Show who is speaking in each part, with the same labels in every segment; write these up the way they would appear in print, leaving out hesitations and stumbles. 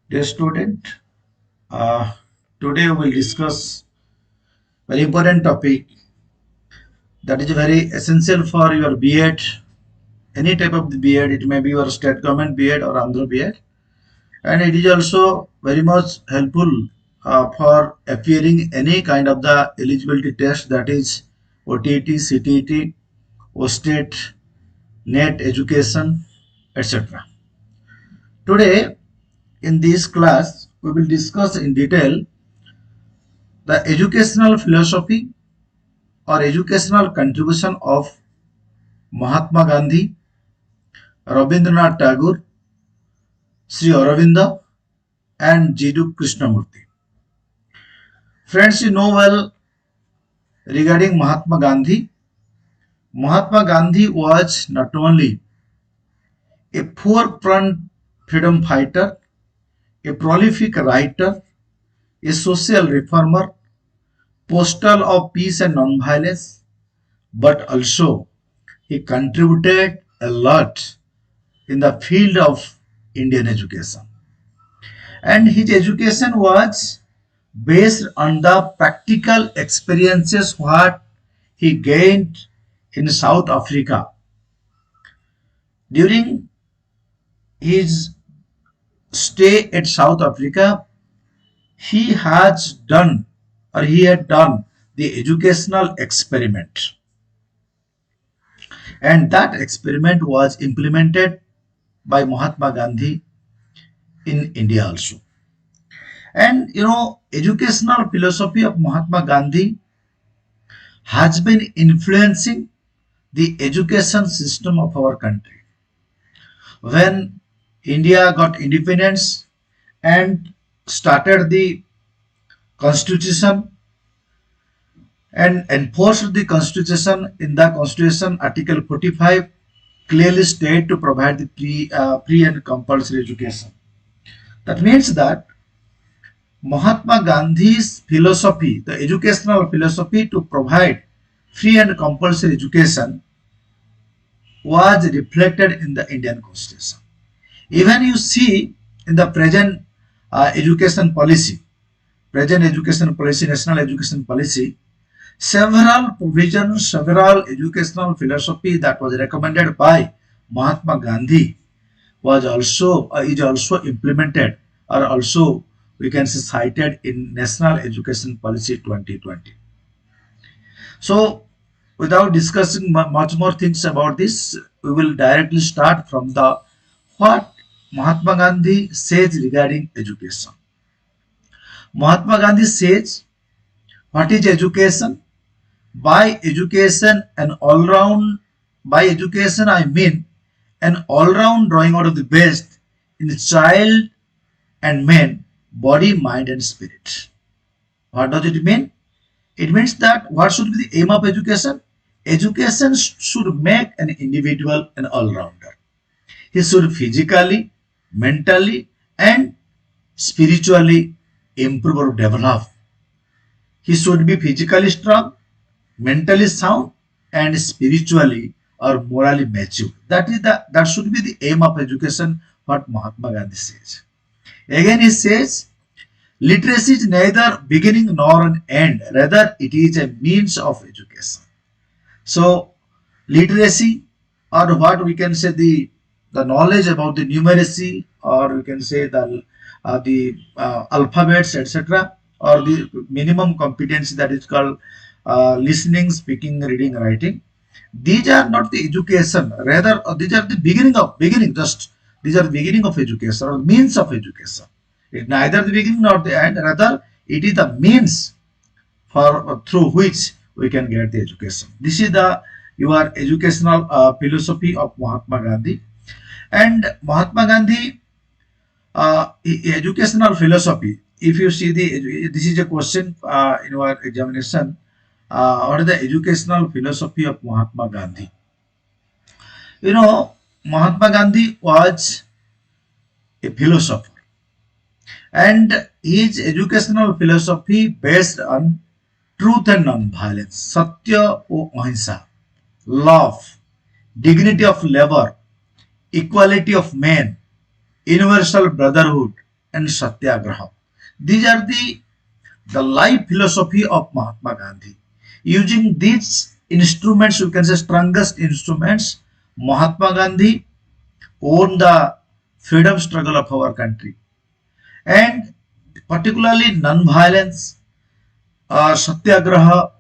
Speaker 1: Dear student, uh, today we will discuss very important topic that is very essential for your B.Ed, any type of the B.Ed. It may be your state government B.Ed or Andhra B.Ed, and it is also very much helpful for appearing any kind of the eligibility test, that is OTT, CTET, OSTET, NET education, etc. Today in this class we will discuss in detail the educational philosophy or educational contribution of Mahatma Gandhi, Rabindranath Tagore, Sri Aurobindo, and Jiddu Krishnamurty. Friends, you know well regarding Mahatma Gandhi. Mahatma Gandhi was not only a forefront freedom fighter, a prolific writer, a social reformer, postal of peace and non-violence, but also he contributed a lot in the field of Indian education. And his education was based on the practical experiences what he gained in South Africa. During his stay at South Africa, he has done or he had done the educational experiment, and that experiment was implemented by Mahatma Gandhi in India also. And educational philosophy of Mahatma Gandhi has been influencing the education system of our country. When India got independence and started the constitution and enforced the constitution, in the constitution article 45 clearly state to provide the pre and compulsory education. That means that Mahatma Gandhi's philosophy, the educational philosophy to provide free and compulsory education, was reflected in the Indian Constitution. Even you see in the present education policy, national education policy, several provisions, several educational philosophy that was recommended by Mahatma Gandhi was also is also implemented, or also we can say cited in National Education Policy 2020. So without discussing much more things about this, we will directly start from the what Mahatma Gandhi says regarding education. Mahatma Gandhi says, what is education? By education, by education I mean an all-round drawing out of the best in the child and man, body, mind and spirit. What does it mean? It means that what should be the aim of education? Education should make an individual an all-rounder. He should physically, mentally and spiritually improve or develop. He should be physically strong, mentally sound and spiritually or morally mature. That should be the aim of education, what Mahatma Gandhi says. Again he says, literacy is neither beginning nor an end, rather it is a means of education. So literacy, or what we can say the knowledge about the numeracy, or we can say the alphabets, etc., or the minimum competency that is called listening, speaking, reading, writing. These are not the education, rather these are the beginning. Just these are the beginning of education or means of education. It is neither the beginning nor the end, rather it is the means for through which we can get the education. This is the your educational philosophy of Mahatma Gandhi. And Mahatma Gandhi educational philosophy. If you see this is a question in our examination. What is the educational philosophy of Mahatma Gandhi? Mahatma Gandhi was a philosopher, and his educational philosophy based on truth and non-violence, satya o ahimsa, love, dignity of labor, equality of men, universal brotherhood, and Satyagraha. These are the life philosophy of Mahatma Gandhi. Using these instruments, you can say strongest instruments, Mahatma Gandhi won the freedom struggle of our country. And particularly non-violence, Satyagraha,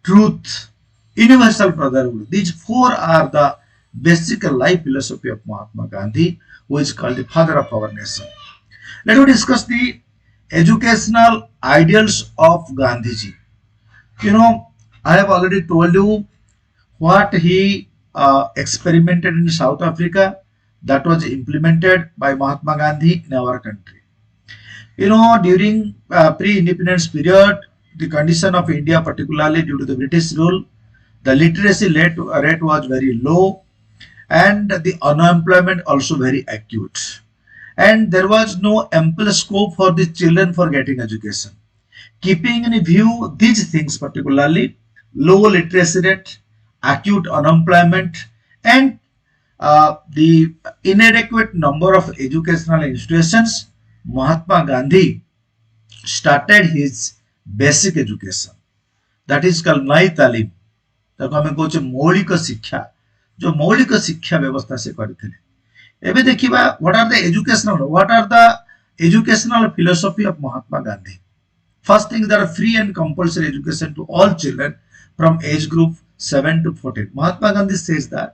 Speaker 1: truth, universal brotherhood. These four are the basic life philosophy of Mahatma Gandhi, who is called the father of our nation. Let us discuss the educational ideals of Gandhiji. You know, I have already told you what he experimented in South Africa that was implemented by Mahatma Gandhi in our country. You know, during pre-independence period, the condition of India, particularly due to the British rule, the literacy rate was very low and the unemployment also very acute. And there was no ample scope for the children for getting education. Keeping in view these things, particularly low literacy rate, acute unemployment, and the inadequate number of educational institutions, Mahatma Gandhi started his basic education. That is called Nai Talim. ତାକୁ ଆମେ କହୁଛେ ମୌଳିକ ଶିକ୍ଷା जो मौलिक शिक्षा व्यवस्था से करते एबे देखिबा what are the educational philosophy of Mahatma Gandhi. First thing, there are free and compulsory education to all children from age group 7 to 14. Mahatma Gandhi says that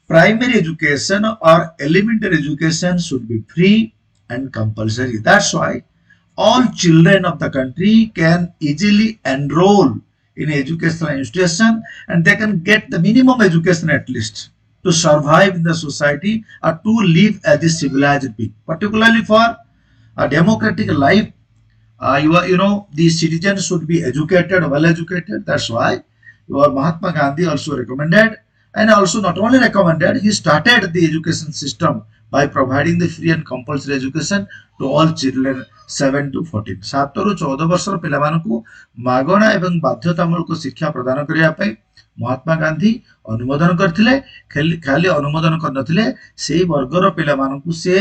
Speaker 1: primary education or elementary education should be free and compulsory. That's why all children of the country can easily enroll in educational institution and they can get the minimum education at least to survive in the society or to live as a civilized being. Particularly for a democratic life, the citizens should be educated, well educated. That's why your Mahatma Gandhi also recommended, and also not only recommended, he started the education system by providing the free and compulsory education to all children 7 to 14. 7 ରୁ 14 ବର୍ଷର ପିଲାମାନଙ୍କୁ ମାଗଣା ଏବଂ ବାଧ୍ୟତାମୂଳକ ଶିକ୍ଷା ପ୍ରଦାନ କରିବା ପାଇଁ ମହାତ୍ମା ଗାନ୍ଧୀ ଅନୁମୋଦନ କରିଥିଲେ। ଖାଲି ଅନୁମୋଦନ କରିନଥିଲେ, ସେହି ବର୍ଗର ପିଲାମାନଙ୍କୁ ସେ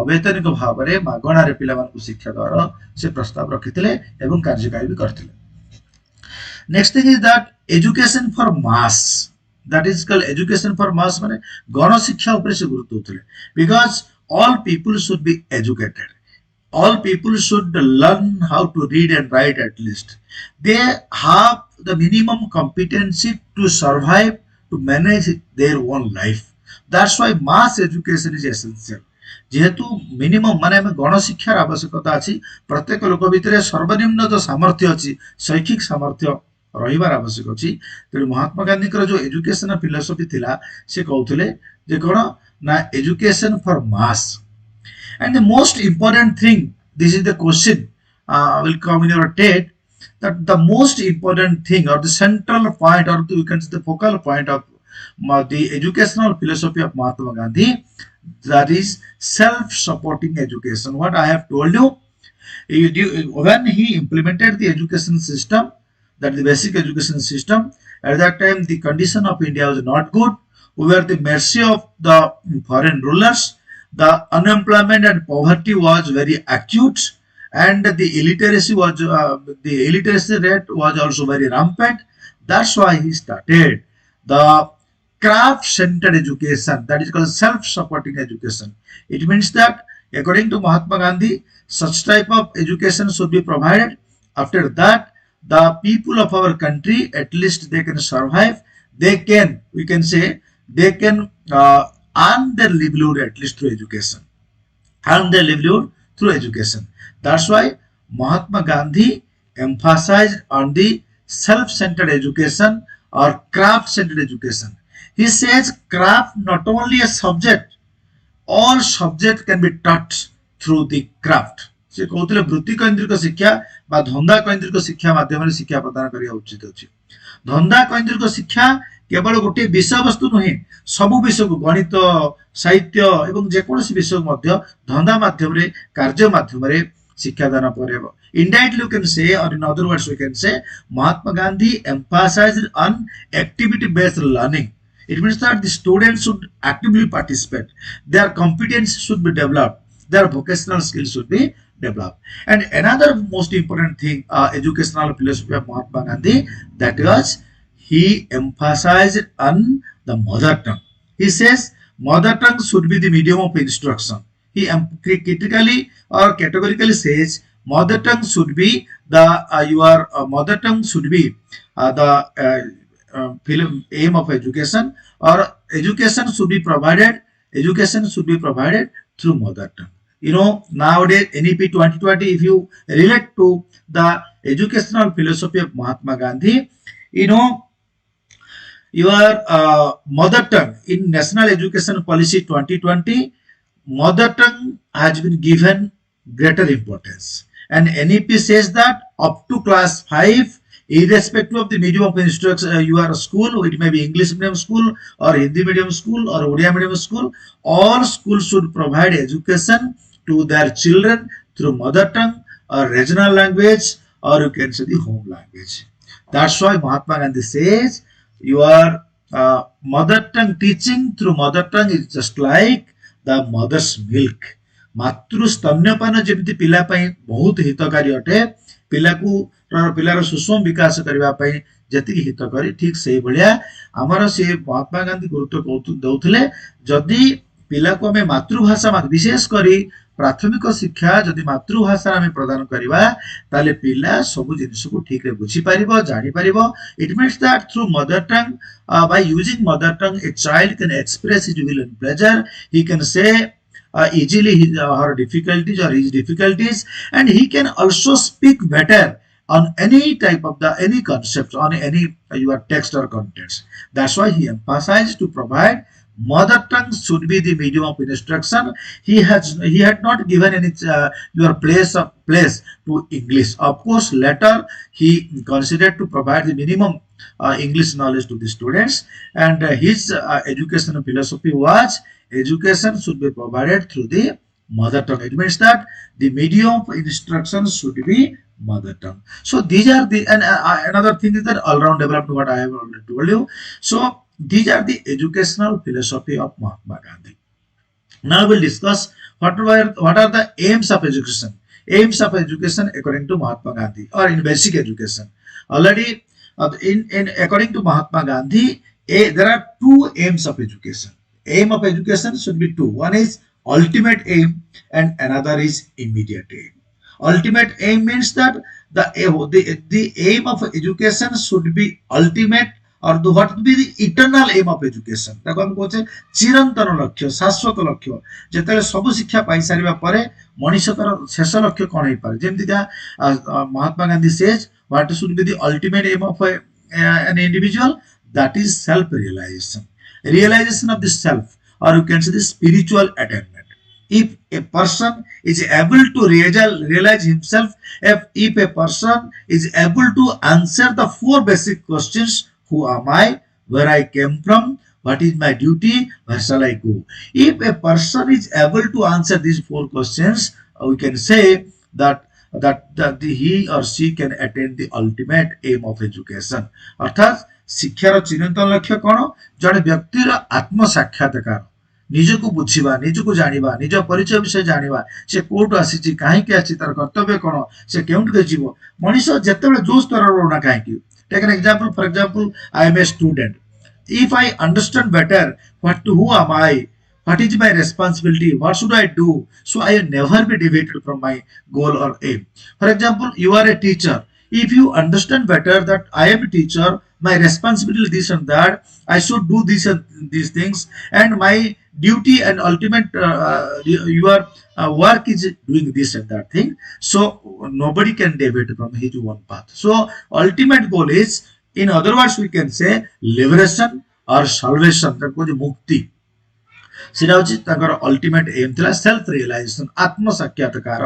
Speaker 1: ଅବୈତନିକ ଭାବରେ ମାଗଣାରେ ପିଲାମାନଙ୍କୁ ଶିକ୍ଷା ଦେବାର ସେ ପ୍ରସ୍ତାବ ରଖିଥିଲେ ଏବଂ କାର୍ଯ୍ୟକାରୀ ବି କରିଥିଲେ। Next thing is that education for mass. That is called education for mass ମାନେ ଗଣଶିକ୍ଷା ଉପରେ ସେ ଗୁରୁତ୍ୱ ଦେଉଥିଲେ। Because all people should be educated. All people should learn how to read and write at least. They have the minimum competency to survive, to manage their own life. That's why mass education is essential. जेहेतु minimum माने हमें गणशिक्षार आवश्यकता अछि, प्रत्येक लोक भितरे सर्वनिम्न जो सामर्थ्य अछि, शैक्षिक सामर्थ्य रहिबार आवश्यक अछि। तेणु महात्मा गांधी जो एजुकेशन फिलोसफी थिला से कहउथिले जे कोन ना education for mass. And the most important thing, this is the question will come in your TED, that the most important thing or the central point or you can say the focal point of the educational philosophy of Mahatma Gandhi, that is self-supporting education. What I have told you, when he implemented the education system, that the basic education system, at that time the condition of India was not good. We were at the mercy of the foreign rulers. The unemployment and poverty was very acute, and the illiteracy rate was also very rampant. That's why he started the craft-centered education, that is called self-supporting education. It means that according to Mahatma Gandhi, such type of education should be provided. After that, the people of our country, at least they can survive. They can, we can say, they can earn their livelihood at least through education. Earn their livelihood through education. That's why Mahatma Gandhi emphasized on the self-centered education or craft-centered education. He says craft not only a subject, all subject can be taught through the craft. से कहते वृत्ति केन्द्रिक शिक्षा बा धंदा केन्द्रिक शिक्षा माध्यम शिक्षा प्रदान करिया उचित अछि। धंदा केन्द्रिक शिक्षा केवल गोटे विषय वस्तु नुहे, सबु विषय को गणित, साहित्य एवं जेकोसी विषय मध्य धंदा माध्यम रे, कार्य माध्यम रे शिक्षा दान परबो. Indirectly you can say, or in other words we can say, Mahatma Gandhi emphasized on activity based learning. It means that the students should actively participate, their competence should be developed, their vocational skills should be develop. And another most important thing, educational philosophy of Mahatma Gandhi, that was he emphasized on the mother tongue. He says mother tongue should be the medium of instruction. He critically or categorically says mother tongue should be the your mother tongue should be the aim of education, or education should be provided through mother tongue. You know, nowadays NEP 2020, if you relate to the educational philosophy of Mahatma Gandhi, you know, your mother tongue in National Education Policy 2020, mother tongue has been given greater importance. And NEP says that up to class 5, irrespective of the medium of instruction, you are a school, it may be English medium school or Hindi medium school or Odia medium school, all schools should provide education to their children through mother tongue or regional language, or you can say the home language. That's why Mahatma Gandhi says your mother tongue teaching through mother tongue is just like the mother's milk. मातृ स्तन्यपान जेमती पिला पई बहुत हितकारी अटे, पिलार सुषम विकास करबा पई जति हितकारी, ठीक से भलिया आमर से महात्मा गांधी गुरुत्व दउथले जदि पिला को हमें मातृभाषा विशेष करी प्राथमिक शिक्षा जदि मातृभाषा आम प्रदान करवा ताले पिला सब जिनिस को ठीक रे बुझी पारिबो, जानि पारिबो. It means that through mother tongue, by using mother tongue, a child can express his will and pleasure. He can say easily her difficulties or his difficulties, and he can also speak better on any type of any concepts, on any your text or contents. That's why he emphasized to provide mother tongue should be the medium of instruction. He had not given any your place to English. Of course, later he considered to provide the minimum English knowledge to the students, and his educational philosophy was education should be provided through the mother tongue. It means that the medium of instruction should be mother tongue. So these are the, and another thing is that all-round development, what I have already told you. So these are the educational philosophy of Mahatma Gandhi. Now we'll discuss what are the aims of education. Aims of education according to Mahatma Gandhi, or in basic education. Already in according to Mahatma Gandhi, there are two aims of education. Aim of education should be two. One is ultimate aim and another is immediate aim. Ultimate aim means that the aim of education should be ultimate, or what would be the eternal aim of education. ताको हम कहते चिरंतन लक्ष्य, शाश्वत लक्ष्य. जेतेले सब शिक्षा पाई सारिबा परे मनुष्यकर शेष लक्ष्य कोन होई पारे. जेमति Mahatma Gandhi says what should be the ultimate aim of an individual, that is self realization. Realization of the self, or you can say the spiritual attainment. If a person is able to realize himself, if a person is able to answer the four basic questions: who am I, where I came from, what is my duty, where shall I go? If a person is able to answer these four questions, we can say that he or she can attain the ultimate aim of education. अर्थात शिक्षार चिरंतन लक्ष्य कौन? जड़े व्यक्तिर आत्म साक्षात्कार, निजको बुझा, निजको जाना, निज परिचय विषय जाना, से कोटू आसी, कहीं आसी, तार कर्तव्य कौन, से केउठके जीव. मनीष जितेबाला जो स्तर रोना कहीं. Take an example. For example, I am a student. If I understand better who am I, what is my responsibility, what should I do, so I will never be deviated from my goal or aim. For example, you are a teacher. If you understand better that I am a teacher, my responsibility is this and that, I should do this and these things, and my duty and ultimate your work is doing this and that thing, so nobody can deviate from his one path. So ultimate goal is, in other words, we can say liberation or salvation, that was mukti. सेटा होची ताकर ultimate aim थिला self realisation, आत्म साक्षात्कार.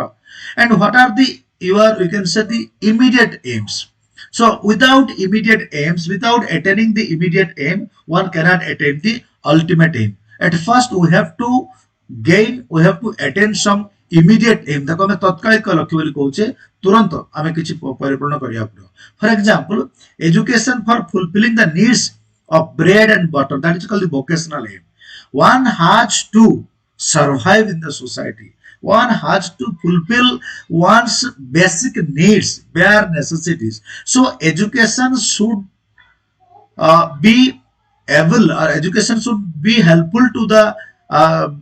Speaker 1: And what are the your, we can say, the immediate aims. So without immediate aims, without attaining the immediate aim, one cannot attain the ultimate aim. At first we have to attain some immediate aim. ताको हमें तत्कालिक लक्ष्य बोली कहूचे, तुरंत हमें किछि परिपूर्ण करिया पड़ो. For example, education for fulfilling the needs of bread and butter, that is called the vocational aim. One has to survive in the society. One has to fulfill one's basic needs, bare necessities. So education should be able, or education should be helpful to the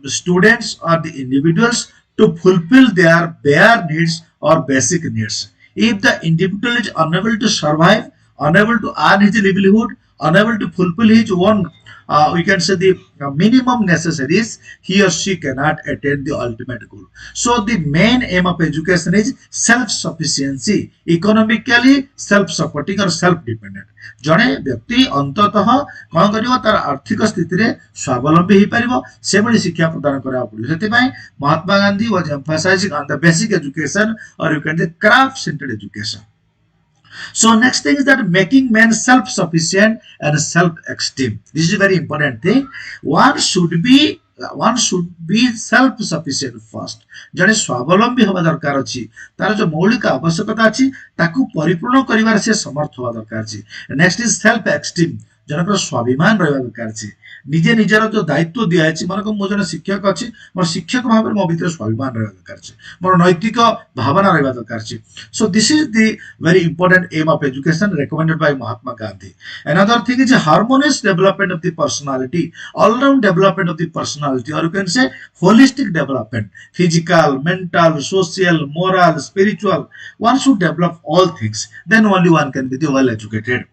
Speaker 1: students or the individuals to fulfill their bare needs or basic needs. If the individual is unable to survive, unable to earn his livelihood, unable to fulfill his own, we can say the minimum necessaries, he or she cannot attain the ultimate goal. So the main aim of education is self-sufficiency, economically self-supporting or self-dependent. ଜଣେ ବ୍ୟକ୍ତି ଅନ୍ତତଃ କଣ କରିବ, ତାର ଆର୍ଥିକ ସ୍ଥିତିରେ ସ୍ୱାବଲମ୍ବୀ ହେଇପାରିବ, ସେଭଳି ଶିକ୍ଷା ପ୍ରଦାନ କରିବାକୁ ପଡିବ। ସେଥିପାଇଁ Mahatma Gandhi was emphasizing on the basic education, or you can say craft centered education. So next thing is that making men self-sufficient and self-esteem. This is a very important thing. One should be self-sufficient first. जड़े स्वावलंबी हवा दरकार अछि, तार जो मौलिक आवश्यकता अछि ताकू परिपूर्ण करिवार से समर्थ हवा दरकार अछि। नेक्स्ट इज सेल्फ एक्सटीम, जनकर स्वाभिमान रहबा दरकार अछि। निजे निजर जो दायित्व दिया अछि, मानको मो जने शिक्षक अछि, मोर शिक्षक भाबरे मो भितर स्वाभिमान रहबा दरकार अछि, मोर नैतिक भावना रहबा दरकार अछि। So this is the very important aim of education recommended by Mahatma Gandhi. Another thing is a harmonious development of the personality, all-round development of the personality, or you can say holistic development, physical, mental, social, moral, spiritual. One should develop all things. Then only one can be the well-educated.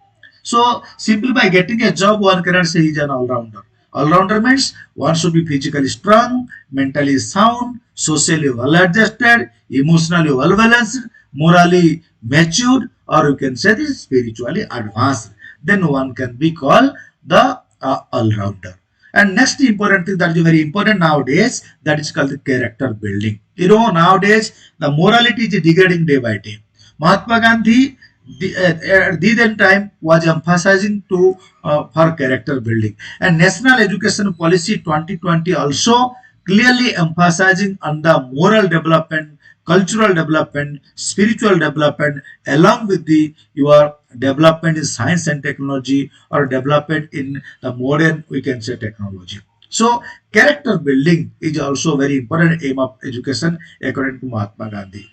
Speaker 1: So simply by getting a job, one cannot say he is an all-rounder. All-rounder means one should be physically strong, mentally sound, socially well-adjusted, emotionally well-balanced, morally matured, or you can say this spiritually advanced. Then one can be called the all-rounder. And next important thing that is very important nowadays, that is called the character building. You know, nowadays the morality is degrading day by day. Mahatma Gandhi at the time was emphasizing to for character building, and National Education Policy 2020 also clearly emphasizing on the moral development, cultural development, spiritual development, along with the your development in science and technology, or development in the modern, we can say, technology. So character building is also very important aim of education according to Mahatma Gandhi.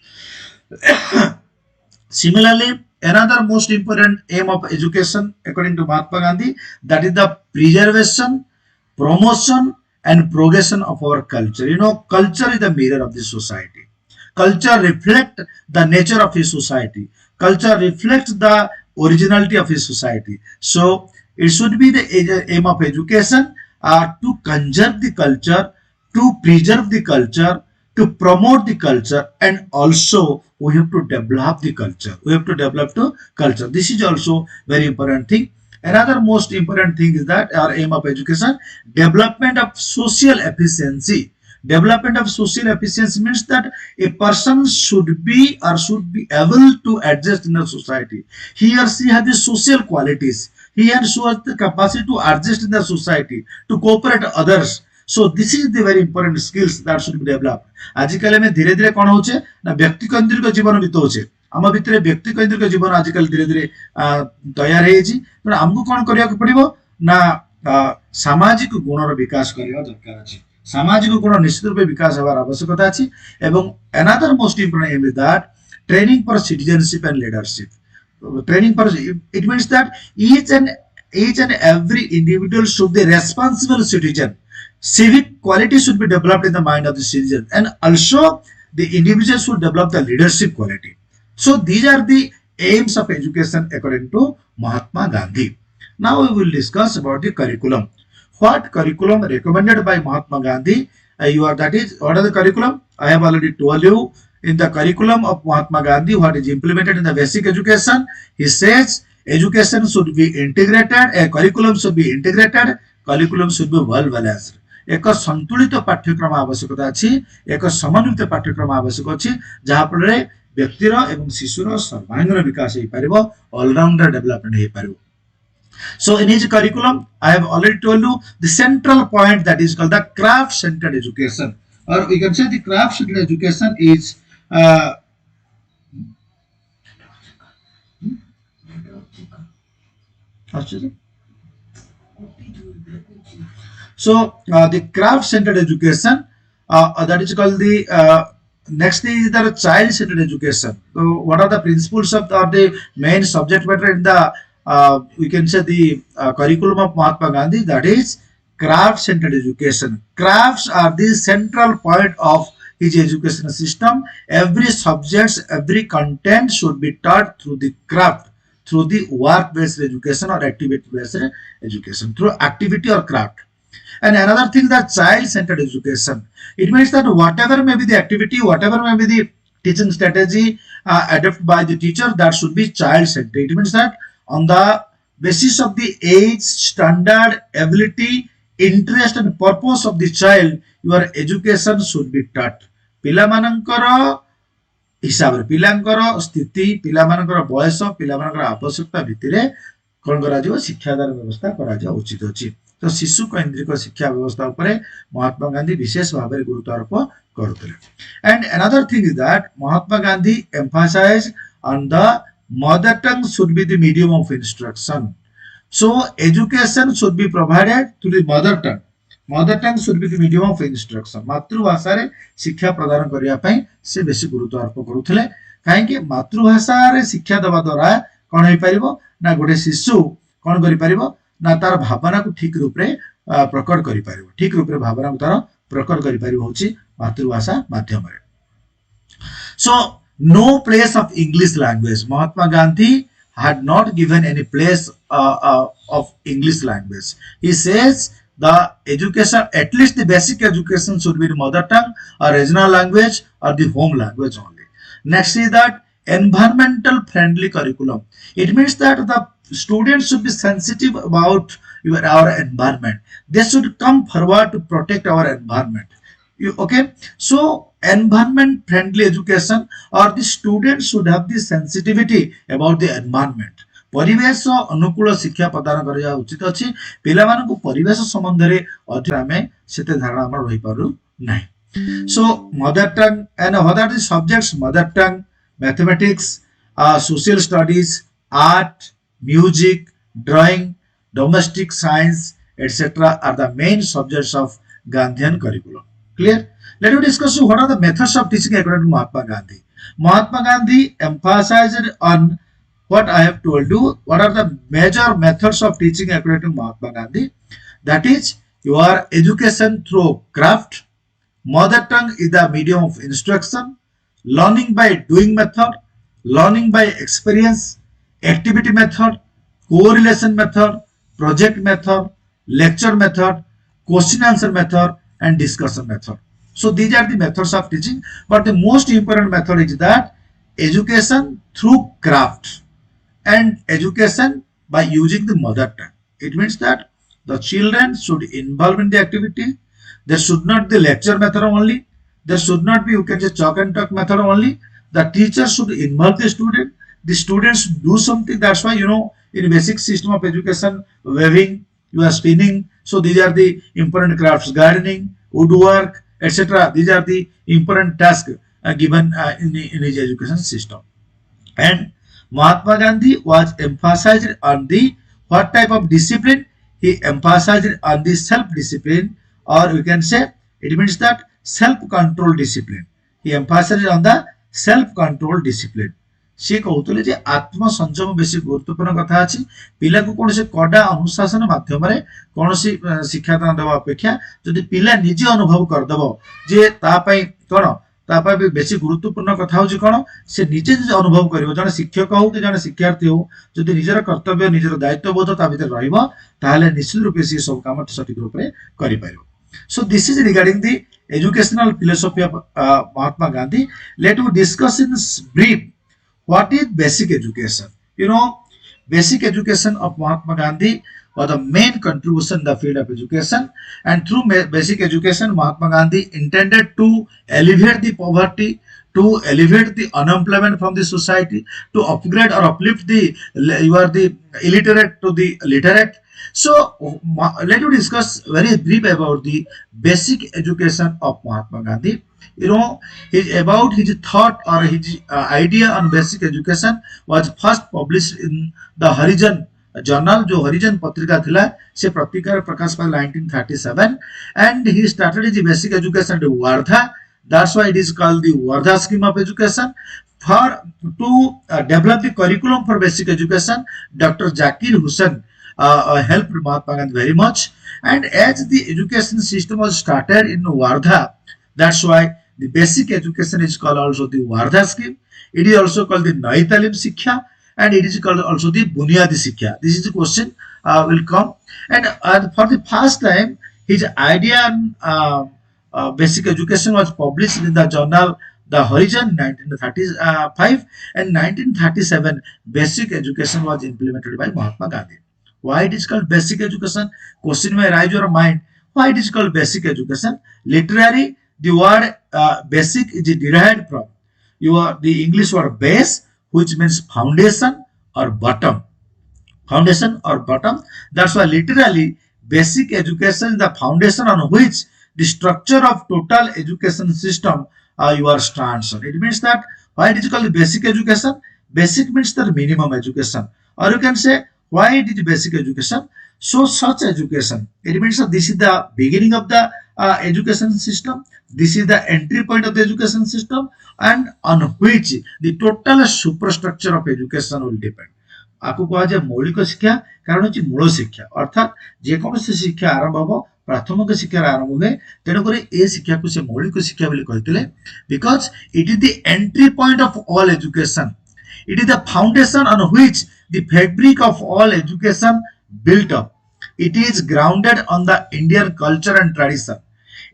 Speaker 1: Similarly, another most important aim of education according to Mahatma Gandhi, that is the preservation, promotion and progression of our culture. You know, culture is the mirror of the society. Culture reflects the nature of his society. Culture reflects the originality of his society. So it should be the aim of education to conserve the culture, to preserve the culture, to promote the culture, and also we have to develop the culture. We have to develop the culture. This is also very important thing. Another most important thing is that our aim of education, development of social efficiency. Development of social efficiency means that a person should be able to adjust in the society. He or she has the social qualities. He and she has the capacity to adjust in the society, to cooperate with others. So this is the very important skills that should be developed. आजिकल में धीरे धीरे कौन होचे ना व्यक्ति केंद्रिक जीवन बितौचे, आम भितर व्यक्ति केंद्रिक जीवन आजिकल धीरे धीरे तैयार हेछि। तो हमको कौन करिया पड़िबो ना सामाजिक गुणर विकास करिया दरकार अछि। सामाजिक गुण निश्चित रूपे विकास हेबार आवश्यकता अछि। एवं another most important aim is that training for citizenship and leadership. Training for it means that each and every individual should be responsible citizen. Civic quality should be developed in the mind of the citizen, and also the individual should develop the leadership quality. So these are the aims of education according to Mahatma Gandhi. Now we will discuss about the curriculum. What curriculum recommended by Mahatma Gandhi? That is, what are the curriculum? I have already told you. In the curriculum of Mahatma Gandhi, what is implemented in the basic education, he says education should be integrated, a curriculum should be integrated, curriculum should be well balanced. एक संतुलित पाठ्यक्रम आवश्यकता अछि, एक समन्वित पाठ्यक्रम आवश्यक अछि, जहा फଳରେ व्यक्तिर एवं शिशुर सर्वांगीन विकास हेइ परिबो, ऑलराउंडर डेवलपमेंट हेइ परिबो. So in his curriculum, I have already told you the central point, that is called the craft centered education, or we can say the craft centered education is so the craft centered education that is called the next thing is the child-centered education. So, what are the principles of or the main subject matter in the we can say the curriculum of Mahatma Gandhi? That is craft-centered education. Crafts are the central point of his education system. Every subject, every content should be taught through the craft, through the work-based education or activity-based education, through activity or craft. And another thing that child-centered education. It means that whatever may be the activity, whatever may be the teaching strategy adopted by the teacher, that should be child-centered. It means that on the basis of the age, standard, ability, interest and purpose of the child, your education should be taught. ପିଲାମାନଙ୍କର ହିସାବରେ ପିଲାଙ୍କର ସ୍ଥିତି ପିଲାମାନଙ୍କର ବୟସ ପିଲାମାନଙ୍କର ଆବଶ୍ୟକତା ଭିତରେ କ'ଣ କରାଯିବ ଶିକ୍ଷାଦାନ ବ୍ୟବସ୍ଥା କରାଯିବା ଉଚିତ ଅଛି। ତ ଶିଶୁ କୈନ୍ଦ୍ରିକ ଶିକ୍ଷା ବ୍ୟବସ୍ଥା ଉପରେ ମହାତ୍ମା ଗାନ୍ଧୀ ବିଶେଷ ଭାବରେ ଗୁରୁତ୍ୱ ଆରୋପ କରୁଥିଲେ। And another thing is that Mahatma Gandhi emphasized on the mother tongue should be the medium of instruction. So education should be provided through the mother tongue. Mother tongue should be the medium of instruction. ମାତୃଭାଷାରେ ଶିକ୍ଷା ପ୍ରଦାନ କରିବା ପାଇଁ ସେ ବେଶୀ ଗୁରୁତ୍ୱ ଆରୋପ କରୁଥିଲେ। କାହିଁକି ମାତୃଭାଷାରେ ଶିକ୍ଷା ଦେବା ଦ୍ୱାରା କ'ଣ ହେଇପାରିବ ନା ଗୋଟେ ଶିଶୁ କ'ଣ କରିପାରିବ ନା ତାର ଭାବନାକୁ ଠିକ ରୂପରେ ପ୍ରକଟ କରିପାରିବ। ଠିକ ରୂପରେ ଭାବନାକୁ ତାର ପ୍ରକଟ କରିପାରିବ ହେଉଛି ମାତୃଭାଷା ମାଧ୍ୟମରେ। So no place of English language. Mahatma Gandhi had not given any place of English language. He says the education, at least the basic education should be the mother tongue or regional language or the home language only. Next is that environmental friendly curriculum. It means that the students should be sensitive about our environment. They should come forward to protect our environment. Okay, so environment friendly education or the students should have the sensitivity about the environment. ପରିବେଶ ଅନୁକୂଳ ଶିକ୍ଷା ପ୍ରଦାନ କରିବା ଉଚିତ ଅଛି। ପିଲାମାନଙ୍କୁ ପରିବେଶ ସମ୍ବନ୍ଧରେ ଅଧିକ ଆମେ ସେତେ ଧାରଣା ଆମର ରହିପାରୁ ନାହିଁ। So mother tongue and what are the subjects? Mother tongue, mathematics, social studies, art, music, drawing, domestic science, etc. are the main subjects of Gandhian curriculum. Clear? Let us discuss what are the methods of teaching according to Mahatma Gandhi. Mahatma Gandhi emphasized on what I have told you. What are the major methods of teaching according to Mahatma Gandhi? That is your education through craft. Mother tongue is the medium of instruction. Learning by doing method. Learning by experience. Activity method. Correlation method. Project method. Lecture method. Question answer method. And discussion method. So these are the methods of teaching. But the most important method is that education through craft. And education by using the mother tongue. It means that the children should involve in the activity. There should not be lecture method only. There should not be, you can say, chalk and talk method only. The teacher should involve the student. The students do something. That's why, in basic system of education, weaving, you are spinning. So these are the important crafts. Gardening, woodwork, etc. These are the important tasks given in his education system. And Mahatma Gandhi was emphasized on the what type of discipline? He emphasized on the self-discipline, or we can say it means that self-control discipline. He emphasized on the self-control discipline. ସେ କହୁଥିଲେ ଯେ ଆତ୍ମସଂଯମ ବେଶୀ ଗୁରୁତ୍ୱପୂର୍ଣ୍ଣ କଥା ଅଛି। ପିଲାକୁ କୌଣସି କଡ଼ା ଅନୁଶାସନ ମାଧ୍ୟମରେ କୌଣସି ଶିକ୍ଷାଦାନ ଦେବା ଅପେକ୍ଷା ଯଦି ପିଲା ନିଜେ ଅନୁଭବ କରିଦେବ ଯେ ତା ପାଇଁ କ'ଣ ତା ପାଇଁ ବେଶୀ ଗୁରୁତ୍ୱପୂର୍ଣ୍ଣ କଥା ହେଉଛି କ'ଣ ସେ ନିଜେ ଯଦି ଅନୁଭବ କରିବ ଜଣେ ଶିକ୍ଷକ ହଉ କି ଜଣେ ଶିକ୍ଷାର୍ଥୀ ହଉ ଯଦି ନିଜର କର୍ତ୍ତବ୍ୟ ନିଜର ଦାୟିତ୍ୱବୋଧ ତା ଭିତରେ ରହିବ ତାହେଲେ ନିଶ୍ଚିତ ରୂପେ ସେ ସବୁ କାମ ସଠିକ ରୂପରେ କରିପାରିବ। So this is regarding the educational philosophy of Mahatma Gandhi. Let us discuss in brief what is basic education. Basic education of Mahatma Gandhi was the main contribution in the field of education, and through basic education Mahatma Gandhi intended to alleviate the poverty, to alleviate the unemployment from the society, to upgrade or uplift the illiterate to the literate. So let us discuss very brief about the basic education of Mahatma Gandhi. About his thought or his idea on basic education was first published in the Harijan journal जो हरिजन पत्रिका थिला से पत्रिका प्रकाश pile 1937 and he started his basic education at Wardha. That's why it is called the Wardha scheme of education. For to develop the curriculum for basic education, Dr. Zakir Hussain helped Mahatma Gandhi very much. And as the education system was started in Wardha, that's why the basic education is called also the Wardha scheme. It is also called the Nai Talim Sikha, and it is called also the Bunyadi Sikha. This is the question will come. And for the first time, his idea on basic education was published in the journal The Horizon 1935, and 1937 basic education was implemented by Mahatma Gandhi. Why it is called basic education? Question may arise your mind. Why it is called basic education? Literally, the word basic is derived from the English word base, which means foundation or bottom. Foundation or bottom. That's why literally basic education is the foundation on which the structure of total education system your stands on. It means that why it is called basic education? Basic means the minimum education, or you can say why it is basic education. So such education, it means that this is the beginning of the education system. This is the entry point of the education system, and on which the total superstructure of education will depend. आपको कहुए मौलिक शिक्षा कारण हूँ मूल शिक्षा अर्थात जेकोसी शिक्षा आरंभ हम प्राथमिक शिक्षार आरंभ हुए तेणुक ए शिक्षा को से मौलिक शिक्षा कहते because it is the entry point of all education it is the foundation on which the fabric of all education built up it is grounded on the Indian culture and tradition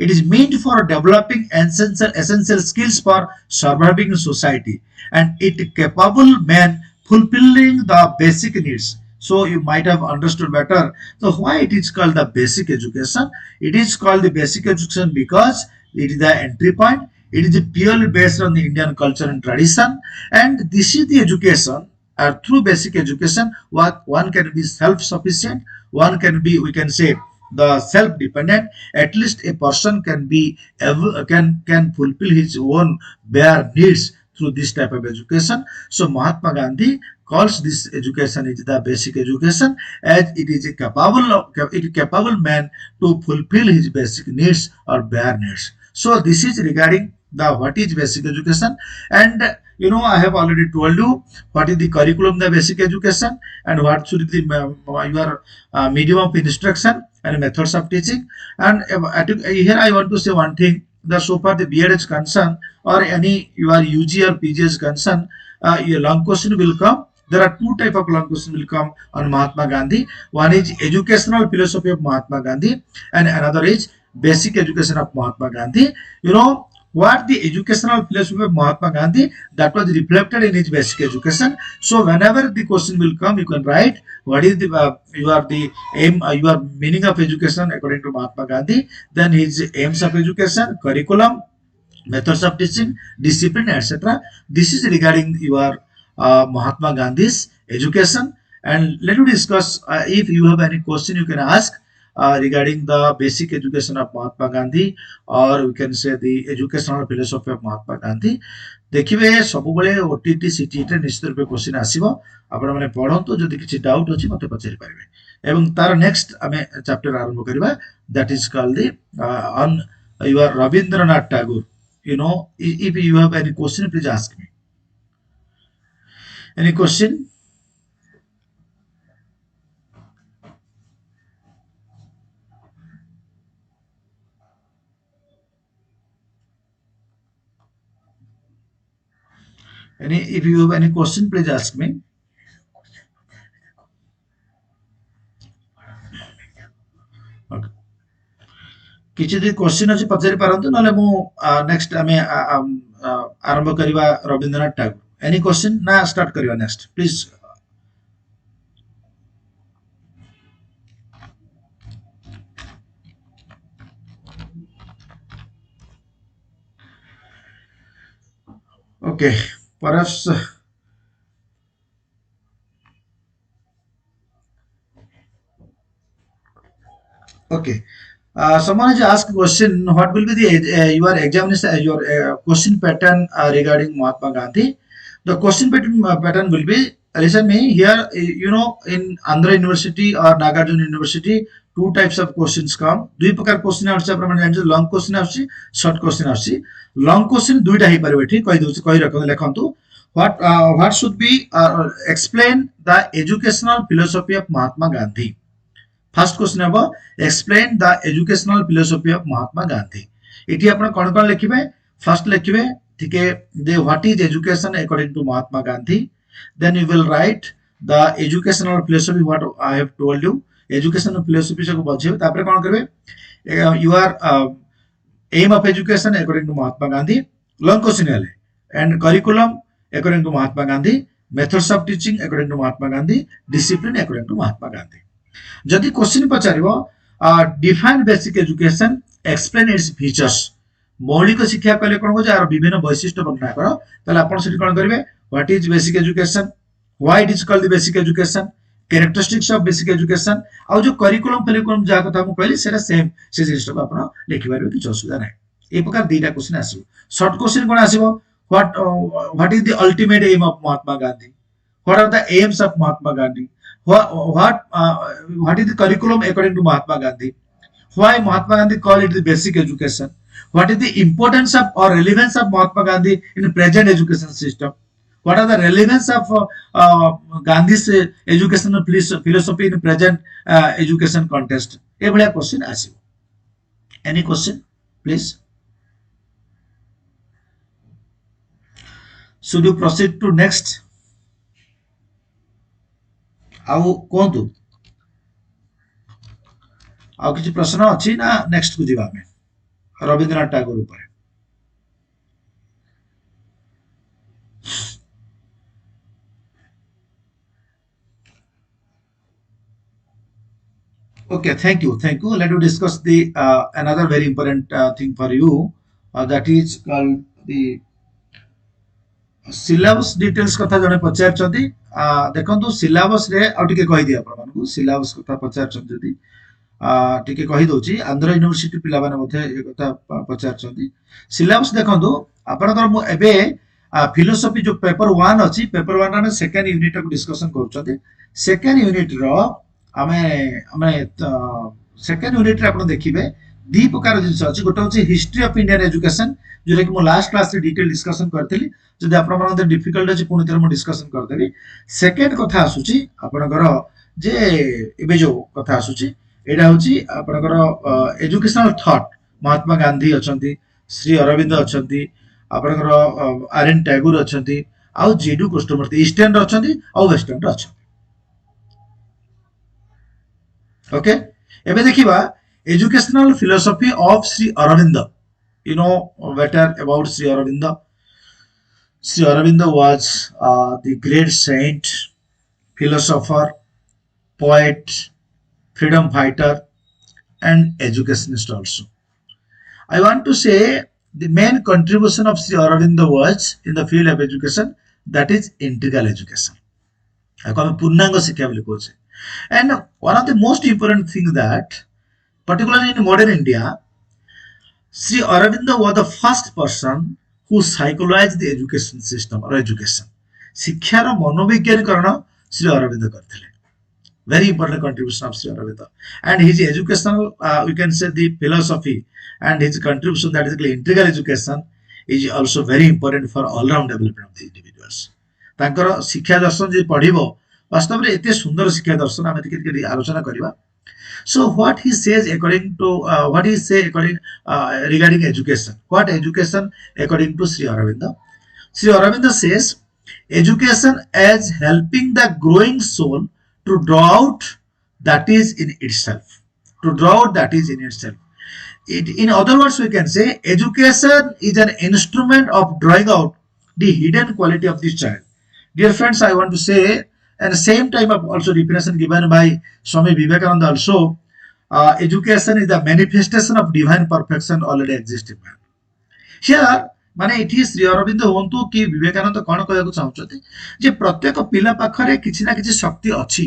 Speaker 1: it is meant for developing essential skills for surviving society and it capable man fulfilling the basic needs. So you might have understood better. So why it is called the basic education? It is called the basic education because it is the entry point. It is purely based on the Indian culture and tradition. And this is the education. Through basic education, one can be self-sufficient. One can be, we can say, the self-dependent. At least a person can be can fulfill his own bare needs through this type of education. So Mahatma Gandhi calls this education is the basic education as it is a capable man to fulfill his basic needs or bare needs. So this is regarding the what is basic education, and I have already told you what is the curriculum the basic education and what should be your medium of instruction and methods of teaching. And here I want to say one thing, that so far the B.Ed is concerned or any your UG or PG is concerned, your long question will come. There are two type of long question will come on Mahatma Gandhi. One is educational philosophy of Mahatma Gandhi and another is basic education of Mahatma Gandhi. What the educational philosophy of Mahatma Gandhi, that was reflected in his basic education. So whenever the question will come, you can write what is the aim, your meaning of education according to Mahatma Gandhi, then his aims of education, curriculum, methods of teaching, discipline, etc. This is regarding your Mahatma Gandhi's education. And let me discuss, if you have any question you can ask regarding the basic education of Mahatma Gandhi, or we can say the educational philosophy of Mahatma Gandhi. देखिए सबुबले OTT CTT निश्चित रूप question आसीबो आपण माने पढंतु जदि किछि doubt अछि मते पचारि पारिबे एवं तार नेक्स्ट आमे चैप्टर आरंभ करिबा that is called the on your Rabindranath Tagore. If you have any question please ask me. Any question? If you have any question please ask me. Okay. किछि दि क्वेश्चन अछि पचारि पारंतु नले मु नेक्स्ट आमे आरंभ करिवा रविंद्रनाथ टैगोर. एनी क्वेश्चन ना स्टार्ट करिवा next please. Okay, perhaps okay. Someone has asked a question, what will be the your examination, your question pattern regarding Mahatma Gandhi? The question pattern will be listen me here. In Andhra University or Nagarjuna University, two types of questions come. दुई प्रकार question आउछि आपण माने जानछु long question आउछि short question आउछि long question दुईटा हे परबे ठीक कहि दोछि कहि रखन लेखंतु what should be explain the educational philosophy of Mahatma Gandhi. First question habo explain the educational philosophy of Mahatma Gandhi. एठी आपण कोन कोन लिखिबे फर्स्ट लिखिबे ठीक है the what is education according to Mahatma Gandhi. Then you will write the educational philosophy what I have told you. Educational philosophy को बजेबे तापर कोन करबे you are aim of education according to Mahatma Gandhi. Long question हेले and curriculum according to Mahatma Gandhi. Methods of teaching according to Mahatma Gandhi. Discipline according to Mahatma Gandhi. जदि question पचारिबो define basic education explain its features मौलिक शिक्षा कहले कोन हो jar विभिन्न वैशिष्ट्य वर्णना करो तले आपण सेठी कोन करबे what is basic education why it is called the basic education characteristics of basic education आ जो करिकुलम करिकुलम जा कथा हम कहली सेटा सेम से जिनिसटा आपण लिखि पारबे कि असुविधा नै ए प्रकार दीटा क्वेश्चन आसीबो शॉर्ट क्वेश्चन कोन आसीबो what is the ultimate aim of Mahatma Gandhi what are the aims of Mahatma Gandhi what is the curriculum according to Mahatma Gandhi? Why Mahatma Gandhi called it the basic education? What is the importance of or relevance of Mahatma Gandhi in present education system? What are the relevance of Gandhi's educational philosophy in present education context? A bhaliya question asibo. Any question, please? Should you proceed to next? आउ कोंतु आउ किछि प्रश्न अछि ना next को जीवा में रविंद्रनाथ टैगोर ऊपर okay thank you let me discuss the another very important thing for you that is called the syllabus details कथा जने पचार छथि देखंतु syllabus रे आ टिके कहि दिया आपण मानकु syllabus कथा पचार छथि जदि टिके कहि दोछि आंध्र यूनिवर्सिटी पिला माने मथे ए कथा पचार छथि syllabus देखंतु आपनकर मु एबे फिलोसॉफी जो पेपर 1 अछि पेपर 1 रे सेकंड यूनिट को डिस्कशन करू छथि सेकंड यूनिट रो आमे सेकंड यूनिट रे आपण देखिबे दी प्रकार जिंस अछि गोटे अछि हिस्ट्री ऑफ इंडियन एजुकेशन जो कि मो लास्ट क्लास रे डिटेल डिस्कशन करथली जदि आपण मानते डिफिकल्ट अछि पुनी तरह मो डिस्कशन करदेबी सेकंड कथा आसुची आपनकर जे एबे जो कथा आसुची एडा होची आपनकर एजुकेशनल थॉट महात्मा गांधी अछंती श्री अरविंद अछंती आपनकर आर एन टैगोर अछंती आउ जेडू कृष्णमूर्ति ईस्टर्न अछंती आउ वेस्टर्न अछंती ओके एबे देखिबा educational philosophy of Sri Aurobindo. You know better about Sri Aurobindo. Sri Aurobindo was the great saint, philosopher, poet, freedom fighter, and educationist also. I want to say the main contribution of Sri Aurobindo was in the field of education, that is integral education. Purnanga Sikha boli koche. And one of the most important things that particularly in modern India, Sri Aurobindo was the first person who psychologized the education system or education. शिक्षार मनोविज्ञानीकरण श्री अरविंद करथिले. Very important contribution of Sri Aurobindo. And his educational, we can say the philosophy and his contribution that is integral education is also very important for all-round development of the individuals. तांकर शिक्षा दर्शन जे पढ़िबो वास्तव में एते सुंदर शिक्षा दर्शन आमे टिके आलोचना करिबा. So what he says according to what he say according regarding education, what education according to Sri Aurobindo? Sri Aurobindo says education as helping the growing soul to draw out that is in itself, to draw out that is in itself. In other words, we can say education is an instrument of drawing out the hidden quality of this child. Dear friends, I want to say, and same time of also definition given by Swami Vivekananda also, education is the manifestation of divine perfection already existing man. Here माने एठी श्री अरविंद होंतु कि विवेकानंद कोन कहया चाहउछथि जे प्रत्येक पिला पाखरे किछि ना किछि शक्ति अछि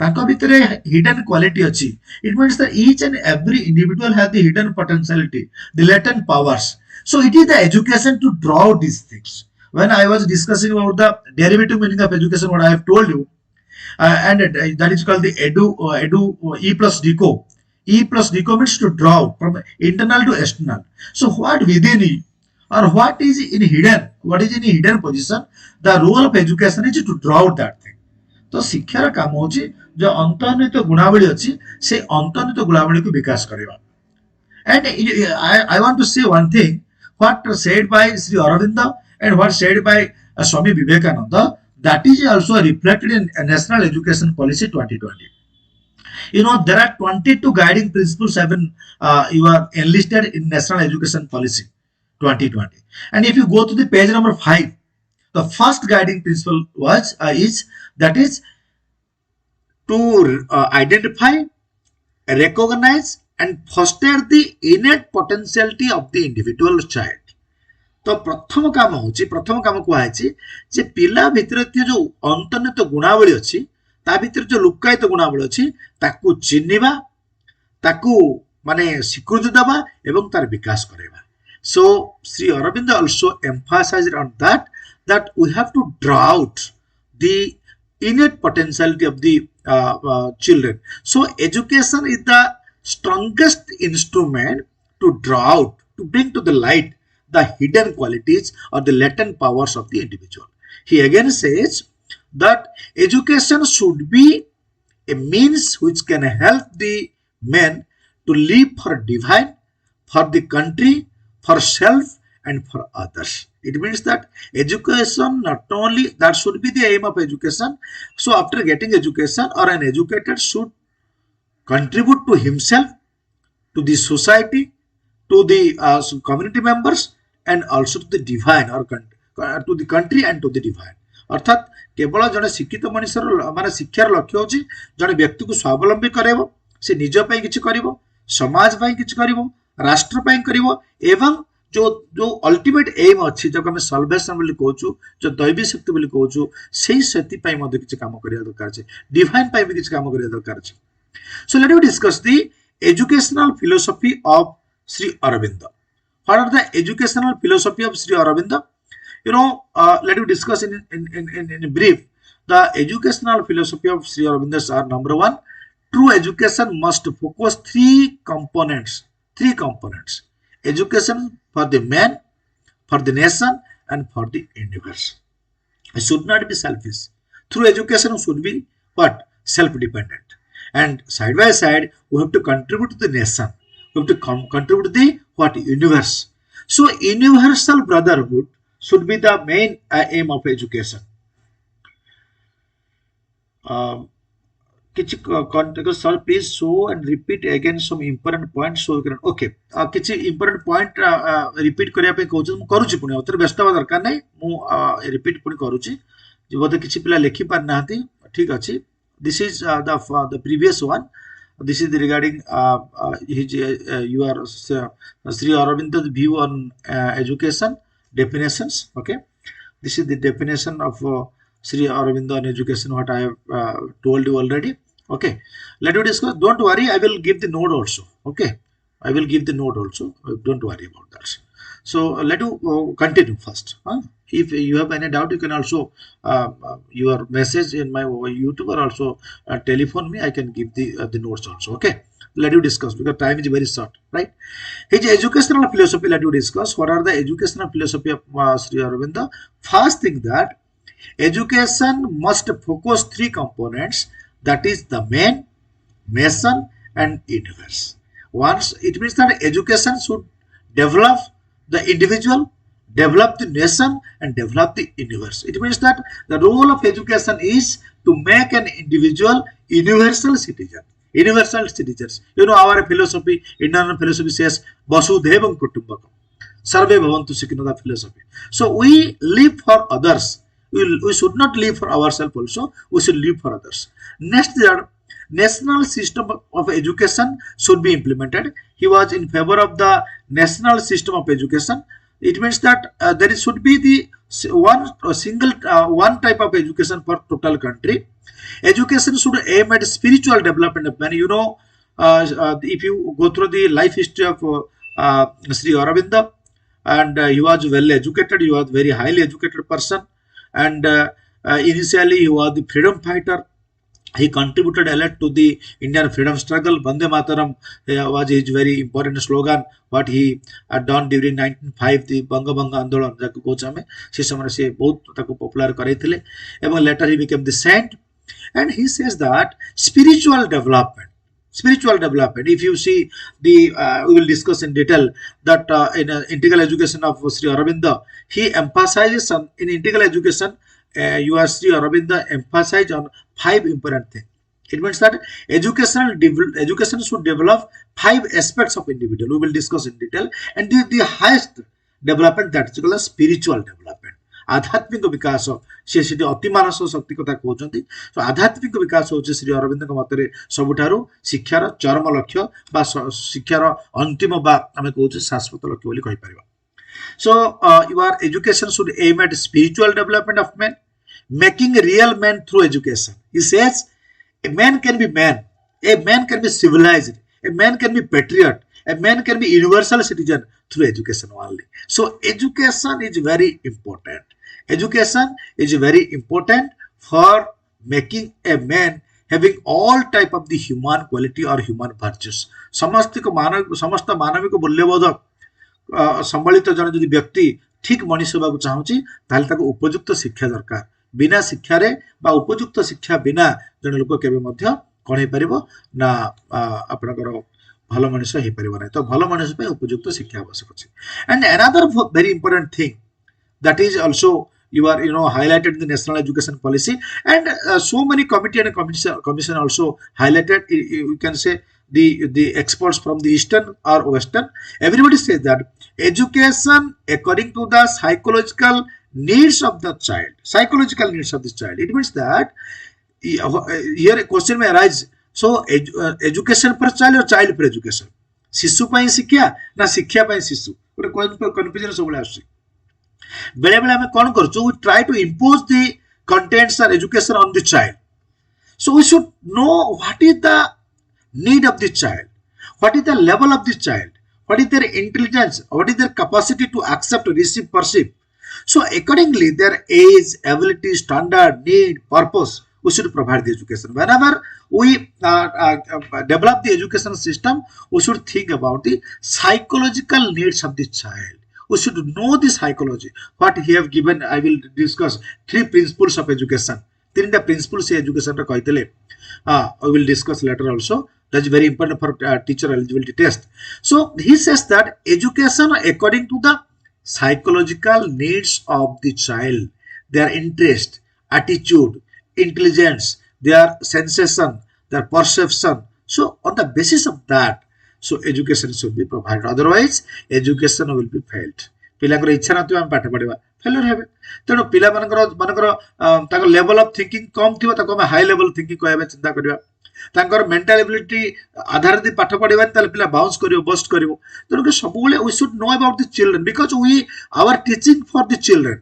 Speaker 1: तांको भितरे हिडन क्वालिटी अछि it means that each and every individual have the hidden potentiality the latent powers so it is the education to draw out this things when I was discussing about the derivative meaning of education, what I have told you, and that is called the E plus deco. E plus deco means to draw from internal to external. So what within E or what is in hidden, what is in hidden position, the role of education is to draw out that thing. तो शिक्षार काम होची जो अंतर्निहित गुणावली अच्छी से अंतर्निहित गुणावली को विकास करेगा. And I want to say one thing, what said by Sri Aurobindo and what said by Swami Vivekananda, that is also reflected in National Education Policy 2020. You know, there are 22 guiding principles have been you are enlisted in National Education Policy 2020. And if you go to the page number 5, the first guiding principle was is to identify, recognize and foster the innate potentiality of the individual child. तो प्रथम काम होची, प्रथम काम कुहायची जे पिला भितर जो अंतर्निहित गुणावली अछि ता भितर जो लुकायित गुणावली अछि ताकू चिन्हिबा, ताकू माने स्वीकृति दबा एवं तार विकास करेबा. So Sri Aurobindo also emphasized on that we have to draw out the innate potentiality of the children. So education is the strongest instrument to draw out, to bring to the light the hidden qualities or the latent powers of the individual. He again says that education should be a means which can help the men to live for divine, for the country, for self and for others. It means that education not only, that should be the aim of education. So after getting education, or an educated should contribute to himself, to the society, to the community members and also to the divine, or to the country and to the divine. अर्थात केवल जड़े शिक्षित मनुष्य माने शिक्षार लक्ष्य होची जड़े व्यक्ति को स्वावलंबी करेबो, से निज पई किछि करिवो, समाज पई किछि करिवो, राष्ट्र पई करिवो एवं जो जो अल्टीमेट एम अछि जको हम सल्वेशन बोली कहूछु, जो दैवी शक्ति बोली कहूछु, सेही शक्ति पई मध्ये किछि काम करिया दरकार छै, डिवाइन पई भी किछि काम करिया दरकार छै. So let me discuss the educational philosophy of Sri Aurobindo. What are the educational philosophy of Sri Aurobindo? You know, let me discuss in brief. The educational philosophy of Sri Aurobindo are: number one, true education must focus three components. Education for the man, for the nation and for the universe. It should not be selfish. True education should be what? Self-dependent. And side by side, we have to contribute to the nation. We have to contribute to the what? Universe. So universal brotherhood should be the main aim of education. Sir, please show and repeat again some important points so we can. Okay. किछि important point repeat करिया पे कहउछ मु करूछि पुनी ओतर व्यस्त बा दरकार नै मु repeat पुनी करूछि जे बोधे किछि पिला लेखि पार नाहति. ठीक अछि. This is the previous one. This is regarding his your Sri Aurobindo's view on education definitions. Okay, this is the definition of Sri Aurobindo on education. What I have told you already. Okay, let me discuss. Don't worry, I will give the note also. Okay, I will give the note also. Don't worry about that. So let you continue first. If you have any doubt, you can also your message in my YouTube or also telephone me. I can give the notes also. Okay, let you discuss because time is very short, right? His educational philosophy. Let you discuss. What are the educational philosophy of Sri Aurobindo? First thing, that education must focus three components. That is the man, nation, and universe. Once it means that education should develop the individual, develop the nation and develop the universe. It means that the role of education is to make an individual universal citizen. Universal citizens. You know our philosophy, Indian philosophy says Vasudevam Kutumbakam. Sarve Bhavantu Sukhino, the philosophy. So we live for others. We should not live for ourselves also. We should live for others. Next, the national system of education should be implemented. He was in favor of the national system of education. It means that there should be the one type of education for total country. Education should aim at spiritual development of man. You know, if you go through the life history of Sri Aurobindo, and he was well educated. He was very highly educated person, and initially he was the freedom fighter. He contributed a lot to the Indian freedom struggle. Bande Mataram was his very important slogan. What he had done during 1905, the Banga Banga Andolan, jaku kochame, se samare se bahut taku popular karaithile. ଏବଂ later he became the saint, and he says that spiritual development. Spiritual development. If you see the, we will discuss in detail that in integral education of Sri Aurobindo, he emphasizes on in integral education. You are Sri Aurobindo emphasize on 5 important things. It means that education should develop 5 aspects of individual. We will discuss in detail. And the highest development, that is called spiritual development. आध्यात्मिक विकास से अति मानस शक्ति कथा कहते तो आध्यात्मिक विकास हूँ श्री अरविंद मत सबुठारु शिक्षार चरम लक्ष्य बा शिक्षार अंतिम बा आम कहे शाश्वत लक्ष्य बोली कहि परिबा. So your education should aim at spiritual development of men, making a real man through education. He says a man can be man, a man can be civilized, a man can be patriot, a man can be universal citizen through education only. So education is very important. Education is very important for making a man having all type of the human quality or human virtues. समस्त मानविक मूल्यबोध संबलित जन जदि व्यक्ति ठीक मनीष होगा चाहूँगी उपयुक्त शिक्षा दरकार. बिना शिक्षा रे बा उपयुक्त शिक्षा बिना जन लोक केबे मध्य कौन हो पारिबो ना आपनकर भल मनीष हो पारिबो नै. तो भल मनीष पे उपयुक्त शिक्षा आवश्यक अछि. And another very important thing that is also you are highlighted in the national education policy, and so many committee and commission also highlighted. You can say the experts from the eastern or western, everybody says that education according to the psychological needs of the child. Psychological needs of the child, it means that here a question may arise. So education per child or child per education? शिशु ପାଇଁ शिक्षा ना शिक्षा ପାଇଁ शिशु? गोटे confusion सब आसुଛି. बेले बेले हमें कौन करूँ, we try to impose the contents or education on the child. So we should know what is the need of the child, what is the level of the child, what is their intelligence, what is their capacity to accept, receive, perceive. So accordingly their age, ability, standard, need, purpose, we should provide the education. Whenever we develop the education system, we should think about the psychological needs of the child. We should know the psychology. What he have given, I will discuss 3 principles of education. 3 principles of education I will discuss later also. That's very important for teacher eligibility test. So he says that education according to the psychological needs of the child, their interest, attitude, intelligence, their sensation, their perception. So on the basis of that, so education should be provided. Otherwise, education will be failed. पिलांकर इच्छा नथिबा हम पाठ पढिबा failure हेबे. तेनो पिला मानकर level of thinking कम थिबा ताको हम हाई लेवल थिंकिंग कहबे चिंता करिबा. तांकर मेंटल एबिलिटी आधार दि पाठ पढिबा ताले पिला बाउंस करियो, बस्ट करियो. तेनो सबुले we should know about the children because we our teaching for the children,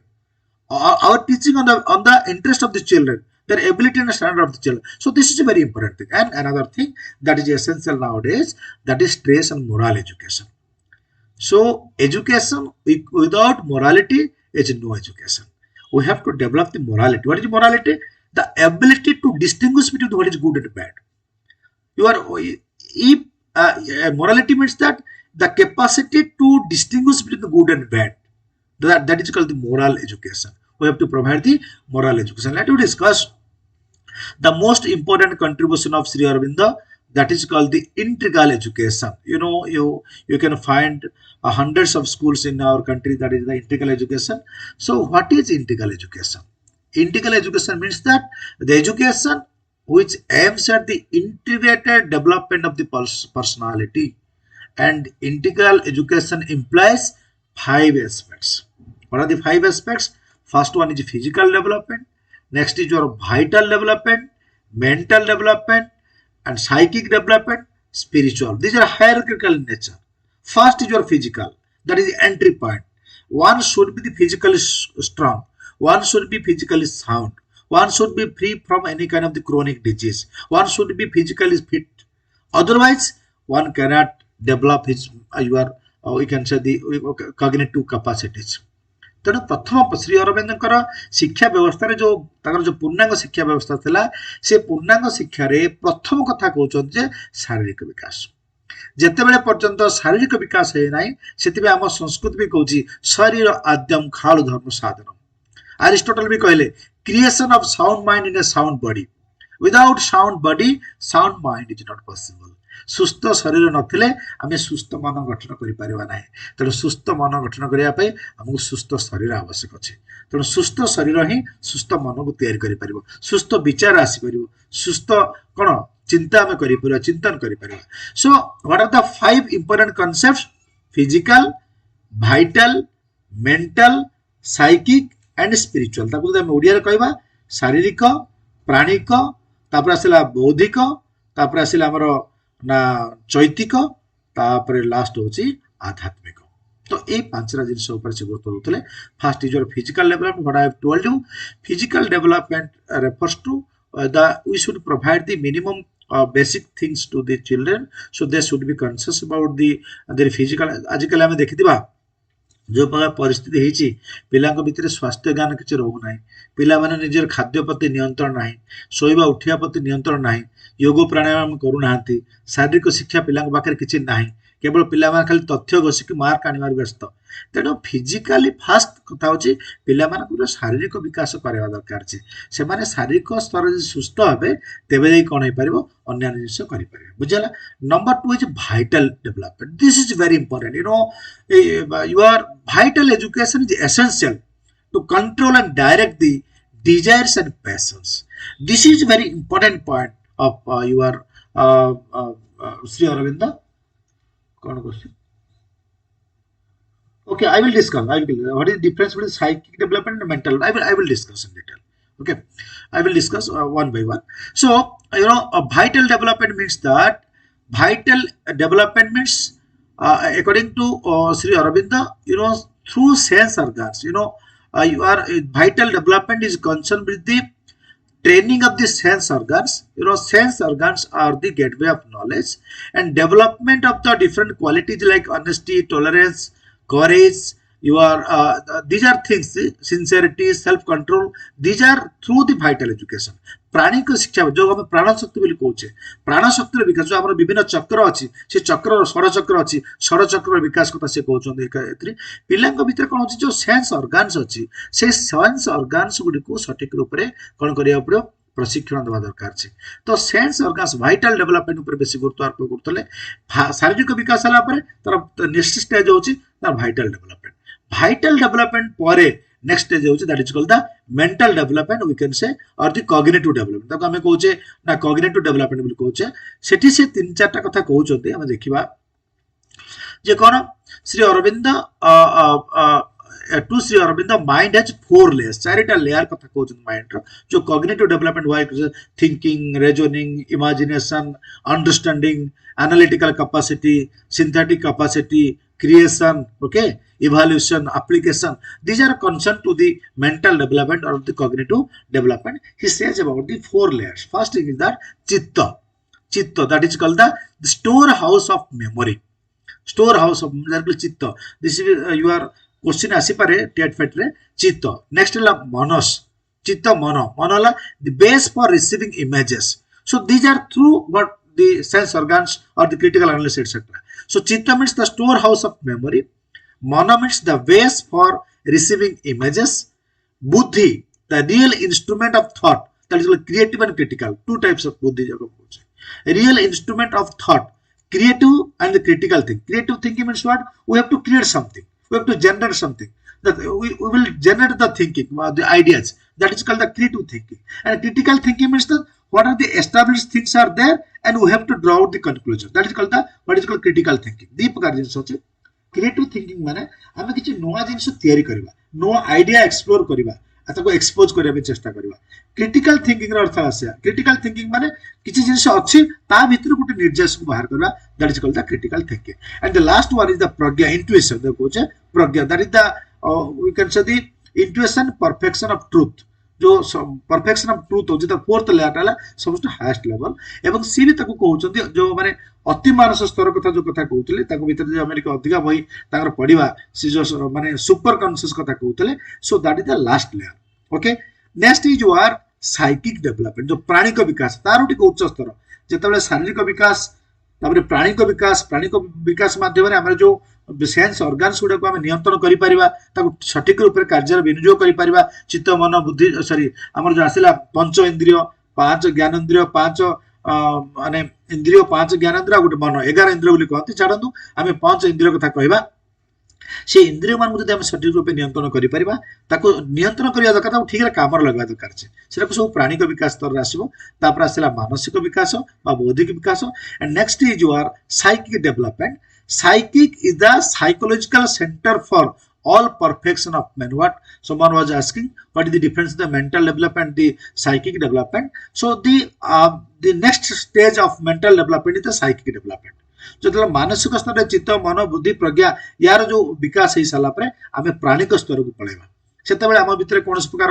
Speaker 1: our teaching on the interest of the children, their ability and standard of the children. So this is a very important thing. And another thing that is essential nowadays, that is stress and moral education. So education without morality is no education. We have to develop the morality. What is morality? The ability to distinguish between what is good and bad. Morality means that the capacity to distinguish between the good and bad. That is called the moral education. We have to provide the moral education. Let us discuss the most important contribution of Sri Aurobindo, that is called the integral education. You can find hundreds of schools in our country, that is the integral education. So what is integral education? Integral education means that the education which aims at the integrated development of the personality, and integral education implies 5 aspects. What are the 5 aspects? First one is physical development, next is your vital development, mental development, and psychic development, spiritual. These are hierarchical in nature. First is your physical, that is the entry point. One should be physically strong, one should be physically sound, one should be free from any kind of the chronic disease, one should be physically fit. Otherwise, one cannot develop your we can say the cognitive capacities. तेणु प्रथम श्री अरविंदर शिक्षा व्यवस्था जो जो पूर्णांग शिक्षा व्यवस्था थिला से पूर्णांग शिक्षा रे प्रथम कथा कहते शारीरिक विकास जितेबले पर्यंत शारीरिक विकास है ना से आम संस्कृति भी कहूँ शरीर आद्यम खालु धर्म साधन अरिस्टोटल भी कहले creation of sound mind in a sound body without sound body sound mind is not possible सुस्थ शरीर नथिले आमे सुस्थ मन गठन करि परिबा नाही तेणु सुस्थ मन गठन करिया पई हमकु सुस्थ शरीर आवश्यक अछि तेणु सुस्थ शरीर ही सुस्थ मन को तैयारी करि परिबो सुस्थ विचार आसी परिबो सुस्थ कोन चिंता में करि परिबा चिंतन करि परिबा so what are the 5 important concepts physical vital mental psychic and spiritual ताकू हम ओडिया रे कहबा शारीरिक प्राणिक तापर आसिला बौद्धिक तापर आसिला हमर ना चैतिक तापर लास्ट होची आध्यात्मिक तो ये पांचटा जिनस ऊपर से गुरुत्व देउतले first is your physical development what I have told you physical development refers to the we should provide the minimum basic things to the children so they should be conscious about their physical आजकल हमें देखिथिबा जो प्रकार परिस्थिति होती पिलांक भितर स्वास्थ्य ज्ञान किसी रहू ना पिला माने निजर खाद्य प्रति नियंत्रण ना शोइबा उठिया प्रति नियंत्रण ना योग प्राणायाम करूना शारीरिक शिक्षा पिलांक पाखे किसी ना केवल पिला खाली तथ्य घोषिक मार्क आनिबार व्यस्त तेणु फिजिकाली फास्ट कथा होची पिला मानकर शारीरिक विकास करवा दरकार से माने शारीरिक स्तर सुस्थ हे तेबे कौन हो पार अन्य जिनिस कर बुझेगा number 2 is vital development this is very important you know your vital education is essential to control and direct the desires and passions this is very important point of your Shri Aurobindo कौन question okay I will discuss what is the difference between psychic development and mental I will discuss in detail okay I will discuss one by one so you know a vital development means that vital development means according to Sri Aurobindo you know through sense organs you know your vital development is concerned with the training of the sense organs you know sense organs are the gateway of knowledge and development of the different qualities like honesty tolerance courage your these are things sincerity self control these are through the vital education प्राणिक शिक्षा जो हम प्राण शक्ति बोली कहूचे प्राण शक्ति विकास जो हमर विभिन्न चक्र अछि से चक्र षड़ चक्र अछि षड़ चक्र विकास कथा से कहउछन पिलांक भीतर कोन अछि जो सेंस ऑर्गन्स अछि से सेंस ऑर्गन्स गुडी को सटीक रूप रे कोन करिया पड़ो प्रशिक्षण देवा दरकार छे तो सेंस ऑर्गन्स वाइटल डेवलपमेंट ऊपर बेसी गुरुत्व आरोप करतले शारीरिक विकास हला पर तर नेक्स्ट स्टेज होची तर वाइटल डेवलपमेंट परे नेक्स्ट स्टेज होची that is called the mental development we can say और द कॉग्निटिव डेवलपमेंट ताको हमें कहूचे ना कॉग्निटिव डेवलपमेंट बोली कहूचे सेठी से तीन चारटा कथा कहउचोते हम देखिबा जे कोन Shri Aurobindo to Shri Aurobindo mind has 4 layers चारिटा लेयर कथा कहउचन माइंड रो जो कॉग्निटिव डेवलपमेंट वाइ thinking reasoning imagination understanding analytical capacity synthetic capacity creation okay evaluation application these are concerned to the mental development or the cognitive development he says about the 4 layers first thing is that chitta that is called the storehouse of memory storehouse of chitta this is your question asi pare tet fet re chitta next la manos chitta mano la the base for receiving images so these are through what the sense organs or the critical analysis etc so chitta means the storehouse of memory mana means the base for receiving images buddhi the real instrument of thought that is called creative and critical two types of buddhi real instrument of thought creative and the critical thing creative thinking means what we have to create something we have to generate something that we will generate the thinking the ideas that is called the creative thinking and critical thinking means that what are the established things are there and we have to draw out the conclusion that is called the what is called critical thinking दी प्रकार जिंस होचे creative thinking माने हम किछि नोआ जिंस तयारी करबा no idea explore करबा अथवा एक्सपोज करबा चेष्टा करबा क्रिटिकल थिंकिंग रो अर्थ आसे क्रिटिकल थिंकिंग माने किछि जिंस अछि ता भितर गुटे निर्देश को बाहर करबा that is called the critical thinking and the last one is the prajna intuition the कोचे प्रज्ञा that is the we can say the intuition perfection of truth जो परफेक्शन ऑफ ट्रूथ होची त फोर्थ लेयर हला सबसे हाईएस्ट लेवल एवं सी भी ताको कहउचंदी जो माने अति मानस स्तर कथा जो कथा कहउतले ताको भीतर जे अमेरिका अधिका बही ताकर पढिबा सी जो माने सुपर कॉन्शियस कथा कहउतले so that is the last layer okay next is your psychic development जो प्राणिक विकास तार टिक उच्च स्तर जेतेबेले शारीरिक विकास तापर प्राणिक विकास माध्यम रे हमर जो सेंस ऑर्गन्स गुडा को हम नियंत्रण करि परिबा ताको सठिक रूप रे कार्य विनियोग करि परिबा चित्त मन बुद्धि सॉरी हमर जो आसिला पंच इंद्रिय पांच ज्ञानेंद्रिय पांच माने इंद्रिय पांच ज्ञानेंद्रिय गुटे मन 11 इंद्रिय बोली कहते छाडंतु आमे पांच इंद्रिय कथा कहबा से इंद्रिय मान जब सठिक रूप नियंत्रण करि परिबा ताको नियंत्रण करिया दरकार ठीक रे काम लगवा दरकार छे सेटा को सब प्राणिक विकास स्तर आसीबो तापर आसिला मानसिक विकास बा बौद्धिक विकास and next is your psychic development psychic is the psychological center for all perfection of man what someone was asking what is the difference the mental development the psychic development so the next stage of mental development is the psychic development जो मानसिक स्तर रे चित्त मन बुद्धि प्रज्ञा यार जो विकास हे साला परे आमे प्राणिक स्तर को पळेबा सेतेबेले आम भितर कोनस प्रकार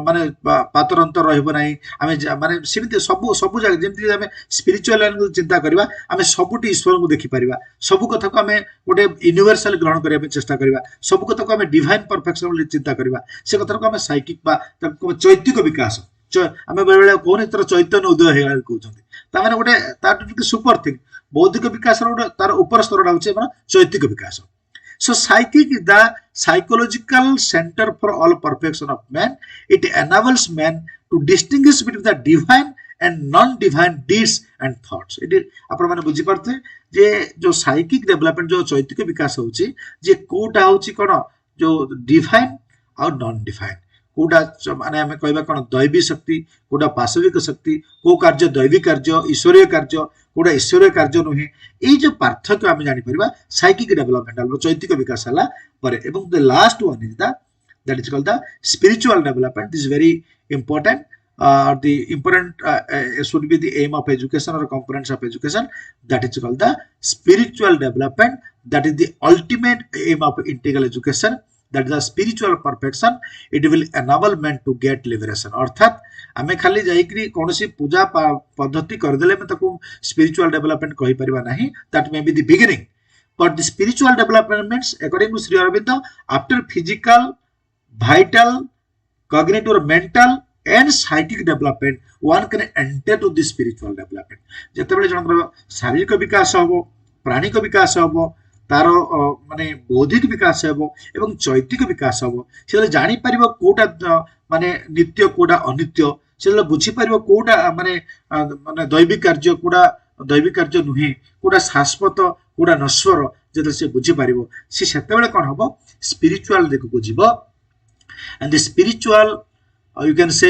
Speaker 1: माने पातर अंतर रहबो नाही आमे माने सिमिति सब जगह जेमति आमे स्पिरिचुअल लाइन को चिंता करबा आमे सबुटी ईश्वर को देखि परिबा सब कथा को आमे गोटे यूनिवर्सल ग्रहण करिया चेष्टा करबा सब कथा को आमे डिवाइन परफेक्शन बोली चिंता करबा से कथा को आमे साइकिक बा चैतिक विकास आमे बेले बेले कोन इतर चैतन्य उदय हे कहउछन्ती ता माने गोटे तार सुपर थिंग बौद्धिक विकास रो तार ऊपर स्तर होचे चैतिक विकास So psychic is the psychological center for all perfection of man. It enables man to distinguish between the divine and non-divine deeds and thoughts. It is आपण माने बुझी पारथे जे जो साइकिक डेवलपमेंट जो चैतिक विकास होची जे कोटा होची कोन जो डिवाइन और नॉन डिवाइन कोटा माने हमें कहबा कोन दैवी शक्ति कोटा पाशविक शक्ति को कार्य दैवी कार्य ईश्वरीय कार्य कोटा ईश्वरीय कार्य नुहे ए जो पार्थक्य हम जानि परिबा साइकिक डेवलपमेंट चैतिक विकास हला परे एवं the last one is the that is called the spiritual development this very important the important should be the aim of education or components of education that is called the spiritual development that is the ultimate aim of integral education that is the spiritual perfection it will enable man to get liberation अर्थात आमे खाली जाइकरी कोनसी पूजा पद्धति कर देले में ताको spiritual development कहि परिबा नाही that may be the beginning but the spiritual development means according to Sri Aurobindo after physical vital cognitive or mental and psychic development one can enter to the spiritual development जेतेबेले जनकर शारीरिक विकास होबो प्राणिक विकास होबो तार माने बौद्धिक विकास होबो एवं चैतिक विकास होबो से जानि परिबो कोटा माने नित्य कोटा अनित्य से बुझी परिबो कोटा माने माने दैविक कार्य नुहे कोटा शाश्वत कोटा नश्वर जेते से बुझी परिबो से सेतेबेले कोन होबो स्पिरिचुअल देखो को जीवो and the spiritual you can say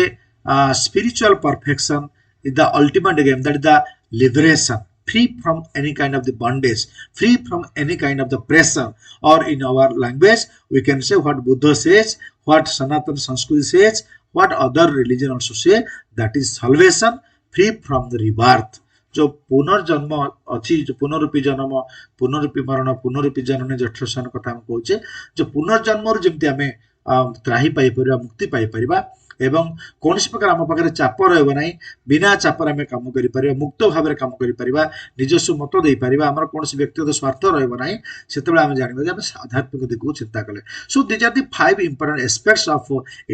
Speaker 1: spiritual perfection is the ultimate game that is the liberation free from any kind of the bondage free from any kind of the pressure or in our language we can say what Buddha says what Sanatana Sanskriti says what other religion also say that is salvation free from the rebirth जो पुनर्जन्म अच्छी जो पुनरुपी जन्म पुनरुपी मरण पुनरुपी जनने जठरसन कथा हम कहूचे जो पुनर्जन्म जमती आमे त्राही पाई परिबा मुक्ति पाई परिबा एवं कोनसी प्रकार आम पाखे चाप रहबो नाही बिना चापर आमे काम करि परिबा मुक्त भाबरे काम करि परिबा निजस्व मत देई परिबा हमर कोनसी व्यक्तिगत स्वार्थ रहबो नाही सेतेबेले आमे जानिबा जे आमे आध्यात्मिक दिगु चिंता कले so this are the 5 important aspects of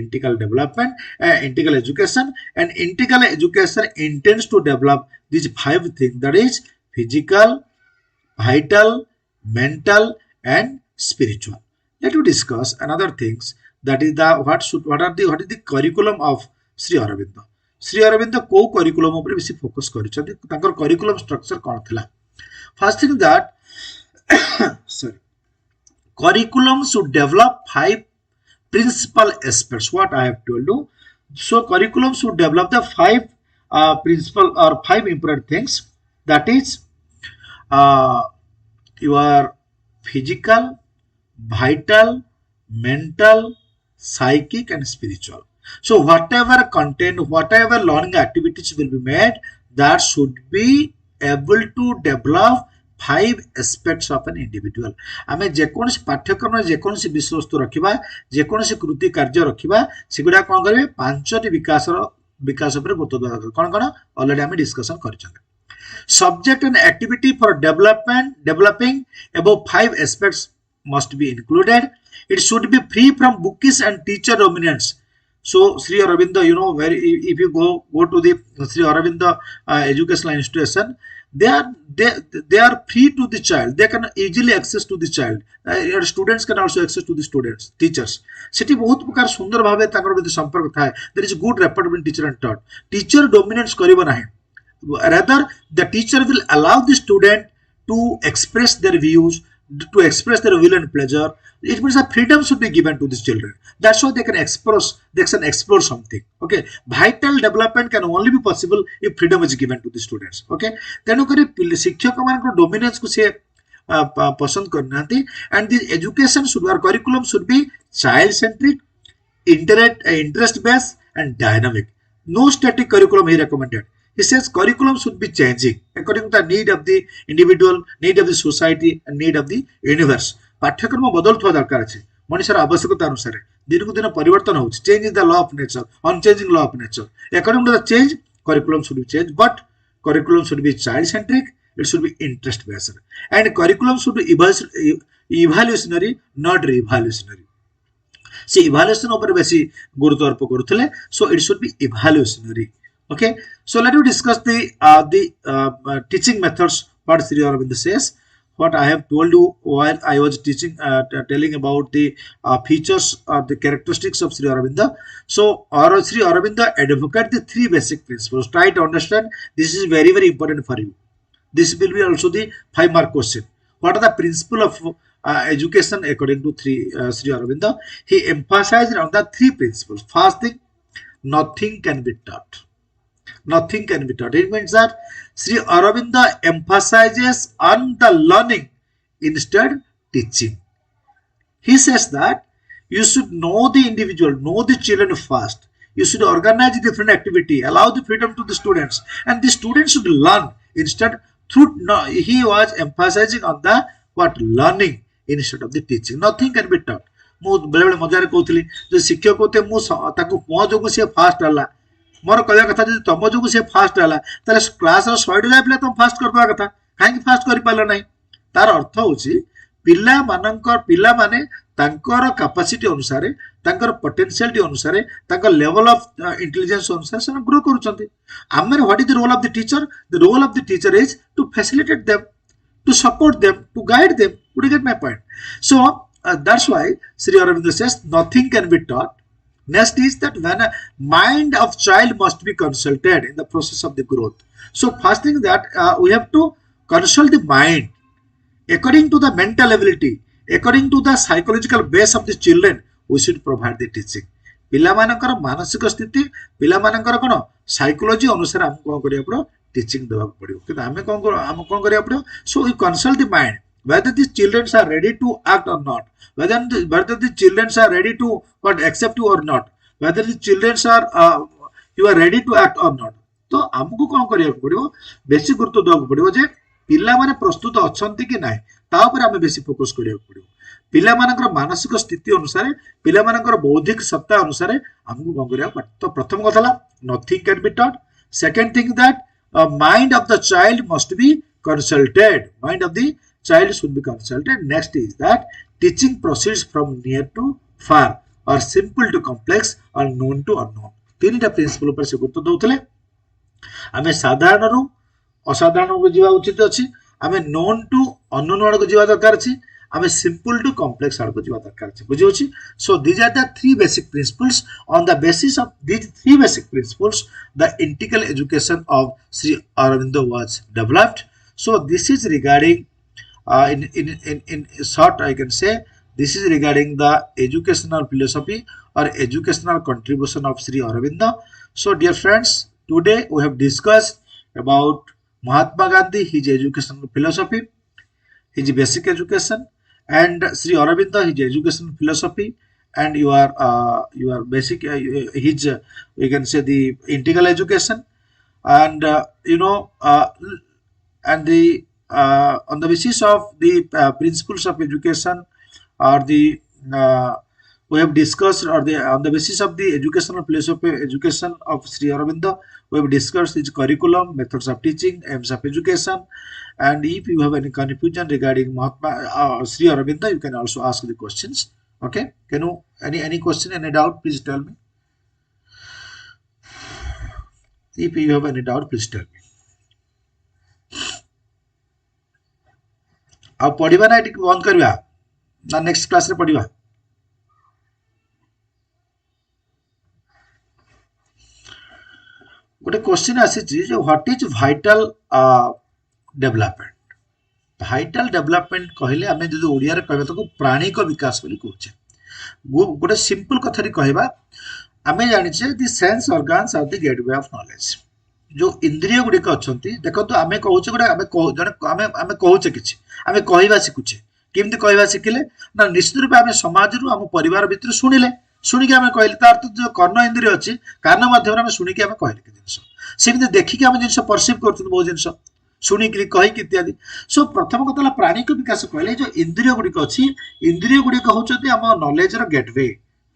Speaker 1: integral development integral education and integral education intends to develop these 5 things that is physical vital mental and spiritual let us discuss another things that is the what is the curriculum of Sri Aurobindo को curriculum ऊपर बेसी focus करिसथि ताकर curriculum structure कोन थिला first thing that sorry curriculum should develop 5 principal aspects what I have told you so curriculum should develop the 5 principal or 5 important things that is your physical vital mental psychic and spiritual so whatever content whatever learning activities will be made that should be able to develop five aspects of an individual आमे जेकोनसी पाठ्यक्रम जेकोनसी विषय वस्तु रखिबा जेकोनसी कृति कार्य रखिबा सेगुडा कोन करबे पांचटी विकास पर गुरुत्व देबा कोन कोन already आमे discussion करछन subject and activity for developing above five aspects must be included. It should be free from bookish and teacher dominance. So Sri Aurobindo, you know, where if you go to the Sri Aurobindo educational institution, they are free to the child. They can easily access to the child. Your students can also access to the students, teachers. सेठी बहुत प्रकार सुंदर भावे ताकर मध्ये संपर्क थाए. There is good rapport between teacher and taught. Teacher dominance करिबो नाही. Rather, the teacher will allow the student to express their views, to express their will and pleasure. It means that freedom should be given to these children. That's why they can explore something. Okay, vital development can only be possible if freedom is given to the students. Okay, तेणु करी शिक्षक मानक dominance को से पसंद करना and the education should our curriculum should be child centric, interest based and dynamic. No static curriculum is recommended. He says curriculum should be changing according to the need of the individual, need of the society, and need of the universe. पाठ्यक्रम बदलुवा दरकार अछि मनुष्यर आवश्यकता अनुसार दिन को दिन परिवर्तन होछि change is the law of nature unchanging law of nature according to the change curriculum should be changed but curriculum should be child centric it should be interest based and curriculum should be evaluationary not revolutionary से evaluation ऊपर बेसी गुरुत्व Arp करूथले so it should be evaluationary. Okay, so let me discuss the teaching methods what Sri Aurobindo says. What I have told you while I was teaching, telling about the features or the characteristics of Sri Aurobindo. So Sri Aurobindo advocate the three basic principles. Try to understand. This is very very important for you. This will be also the 5-mark question. What are the principle of education according to Sri Aurobindo? He emphasized on the three principles. First thing, nothing can be taught. Nothing can be taught. It means that Sri Aurobindo emphasizes on the learning instead teaching. He says that you should know the individual, know the children first. You should organize different activity, allow the freedom to the students, and the students should learn instead. He was emphasizing on the learning instead of the teaching. Nothing can be taught. ମୁଁ बेले बेले मजारे कहूली जो शिक्षक होते मो जो सी fast है मोर कहवा कथा जब तुम जो सी फास्ट है क्लास 100 पिला तुम फास्ट करदे कथा कहीं फास्ट कर पार ना तार अर्थ हूँ पिला माने तांकर कैपेसिटी अनुसार तांकर पोटेंशियलिटी अनुसार तांकर लेवल ऑफ इंटेलिजेंस अनुसार से ग्रो करूछंती आमे what is the role of the teacher the role of the teacher is to facilitate them to support them to guide them would you get my point so that's why Sri Aurobindo says nothing can be taught. Next is that when a mind of child must be consulted in the process of the growth. So first thing that we have to consult the mind according to the mental ability, according to the psychological base of the children. We should provide the teaching. पिला मानकर मानसिक स्थिति पिला मानकर कोन psychology अनुसार हम कोन करिया पड़ो टीचिंग देबा पड़ियो कि हम कोन करिया पड़ो so we consult the mind whether the children are ready to act or not, whether the children are ready to accept you or not, whether the children are you are ready to act or not. तो हमको कौन करिया पड़ियो बेसी गुरुत्व देबा पड़ियो जे पिला माने प्रस्तुत अछंती कि नाही ता ऊपर हमें बेसी फोकस करिया पड़ियो पिला मानकर मानसिक स्थिति अनुसार पिला मानकर बौद्धिक सत्ता अनुसार हमको कौन करिया तो प्रथम कथला nothing can be taught. Second thing that mind of the child must be consulted. Mind of the child should be consulted. Next is that teaching proceeds from near to far or simple to complex or known to unknown. तीनटा principal ऊपर से गुरुत्व दउतले आमे साधारण रु असाधारण को जीवा उचित अछि आमे नोन टू अननोन वाला को जीवा दरकार अछि आमे सिंपल टू कॉम्प्लेक्स वाला को जीवा दरकार अछि बुझियो छी so these are the three basic principles on the basis of these three basic principles the integral education of Sri Aurobindo was developed. So this is regarding in short I can say this is regarding the educational philosophy or educational contribution of Sri Aurobindo. So dear friends, today we have discussed about Mahatma Gandhi, his educational philosophy, his basic education, and Sri Aurobindo, his educational philosophy, and your basic his we can say the integral education, and and the on the basis of the principles of education or the we have discussed, or the on the basis of the educational philosophy education of Sri Aurobindo, we have discussed his curriculum, methods of teaching, aims of education. And if you have any confusion regarding Mahatma Sri Aurobindo, you can also ask the questions. Okay, can you any question, any doubt, please tell me. If you have any doubt, please tell me. ଆଉ ପଢିବା ନା ଟିକେ ବନ୍ଦ କରିବା ନା next class ରେ ପଢିବା? ଗୋଟେ क्वेश्चन ଆସିଛି ଯେ what is vital development? Vital development कहले आमे जदि ओडिया रे कहबा ताको प्राणिक विकास बोली कहूचे। गोटे सिंपल कथारी कहबा आमे जानिछे the sense organs are the gateway of knowledge. जो इंद्रिय गुड़िक अच्छा देखो तो आम कहे गोटे आम कहे कि आम कहवा शिखुचे केमती कहवा शिखिले ना निश्चित रूप आम समाज आम परिवार भितर शुणिले शुणिक आम कहले तार तो जो कर्ण इंद्रिय अच्छी कान माध्यम आम शुणिक आम कहले कि जिन सेमती देखिक आम जिन परसिव कर बहुत जिन शुणिक कहीकि इत्यादि। सो प्रथम कथा प्राणिक विकास कहले जो इंद्रिय गुड़िक अच्छी इंद्रिय गुड़िक हूँ आम नॉलेज रो गेटवे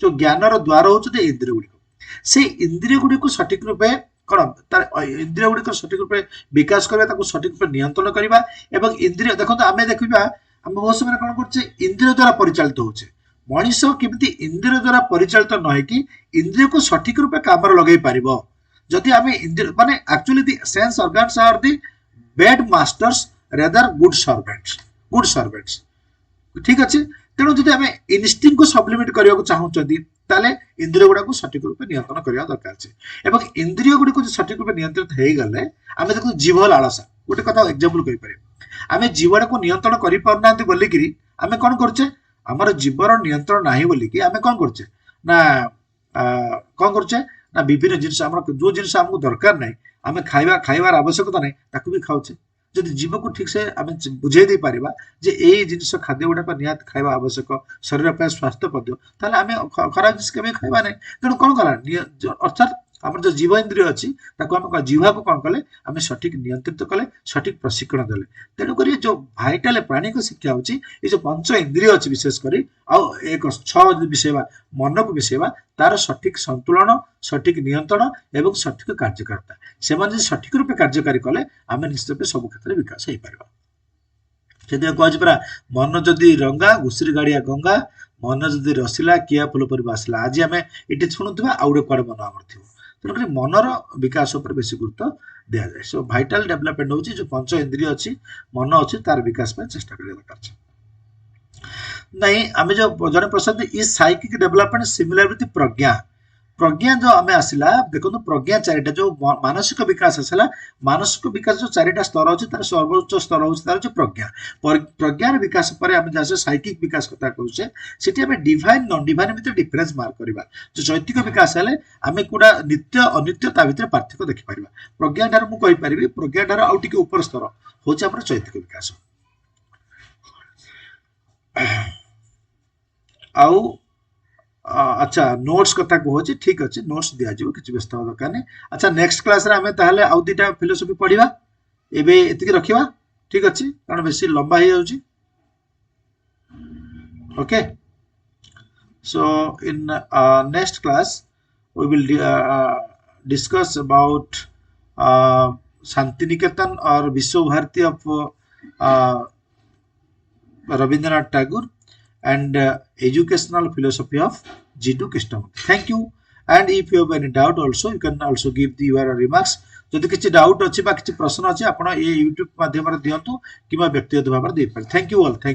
Speaker 1: जो ज्ञान द्वार हूँ इंद्रिय गुड़िक से इंद्रिय गुड़िक सठिक रूपे कौन तार इंद्रिय गुड़िक सठिक रूपे विकास करवा सठिक रूपे नियंत्रण करवा एवं इंद्रिय देखो आम देखा आम बहुत समय कौन कर इंद्रिय द्वारा परिचालित होचे मनीष केमती इंद्रिय द्वारा परिचालित न होकि इंद्रिय को सठिक रूपे काम लगे पार जदि आम इंद्रिय माने actually the sense organs are the bad masters rather good servants ठीक अच्छे। तेणु जब आम इनस्टिंग को सप्लीमेंट करने को चाहूँगी ताले इंद्रिय गुड़ा को सठिक रूपे नियंत्रण करने दरकार है। इंद्रिय गुड़ी को सठिक रूपे नियंत्रित हो गले आम देखो जीव लालसा गोटे कथा एग्जांपल कहि पारे आम जीवड़ा को नियंत्रण कर पारना बोलिकी आम कौन करछे आमर जीवर नियंत्रण नाही बोलिकी आम कौन करछे ना कौन करछे ना विभिन्न जिनस जो जिनस आमको दरकार नाही आम खाइबार आवश्यकता नहीं ताकू भी खाऊे। जदि जीव को ठीक से आम बुझे दे पारिबा जे ए जिनस खाद्य गुड़ाक निहात खाइबा आवश्यक शरीर पे स्वास्थ्यपद ताले आम खराब जिनिस केबे खाइबा नहीं। तेणु कौन कला अर्थात आम जो जीव इंद्रिय अच्छी आम जीवा को कौन कले आम सठिक नियंत्रित कले सठिक प्रशिक्षण देले। तेणुक जो भाइटाल प्राणिक शिक्षा होची ये जो पंच इंद्रिय अच्छी विशेषकर एक 6 मिसेवा मन को मिसेवा तार सठिक संतुलन सठिक नियंत्रण एवं सठिक कार्यकारिता से सठिक रूपे कार्यकारी कले आम निश्चित रूपे सब क्षेत्र में विकास हो पार। से कह परा मन जदि रंगा घुषुरी गाड़िया गंगा मन जदि रसिला किया फुल पर आसला आज आम ये शुणुवा आउ गए कड़े मन आमर थी। तेणुक मनर विकास पर बेसी गुरुत्व दि जाए। सो भाइटाल डेवलपमेंट होची जो पंच इंद्रिय अच्छी मन अच्छी तार विकास पर चेष्टा करने दरकार नहीं। आम जो जन प्रश्न is psychic development similar with prajna प्रज्ञा जो आम आसला देखो प्रज्ञा चारिटा जो मानसिक विकास आसला मानसिक विकास जो चारिटा स्तर अच्छे तार सर्वोच्च स्तर हूँ तार प्रज्ञा प्रज्ञार विकास पर आम जहाँ साइकिक विकास कथा कहे से आम डिवाइन नॉन डिवाइन भितर डिफरेन्स मार्क करवा। जो चैतिक विकास है आम कूड़ा नित्य अनित्य ता भीतर पार्थक्य देखिपर प्रज्ञा ठार मुझे प्रज्ञा ठार आउ टिके ऊपर स्तर हूँ आम चैतिक विकास। आउ अच्छा नोट्स कथा कहूँ ठीक अच्छे नोट्स दिज्व कि व्यस्त हवा दरकार नहीं। अच्छा नेक्स्ट क्लास रे आमे ताहले आउ दुटा फिलोसफी पढ़िबा एबे एतिकी रखिबा ठीक अच्छे कारण बेसी लंबा हो जाउची। Okay so in next class we will discuss about Shantiniketan और Vishwa Bharati of Rabindranath Tagore and educational philosophy of G2 Krishnamurty. Thank you. And if you have any doubt also, you can also give your remarks. जदि किसी doubt अच्छी किसी प्रश्न अच्छी आप ये YouTube माध्यम दिंतु कि व्यक्तिगत भाव में दे पारे। Thank you all. थैंक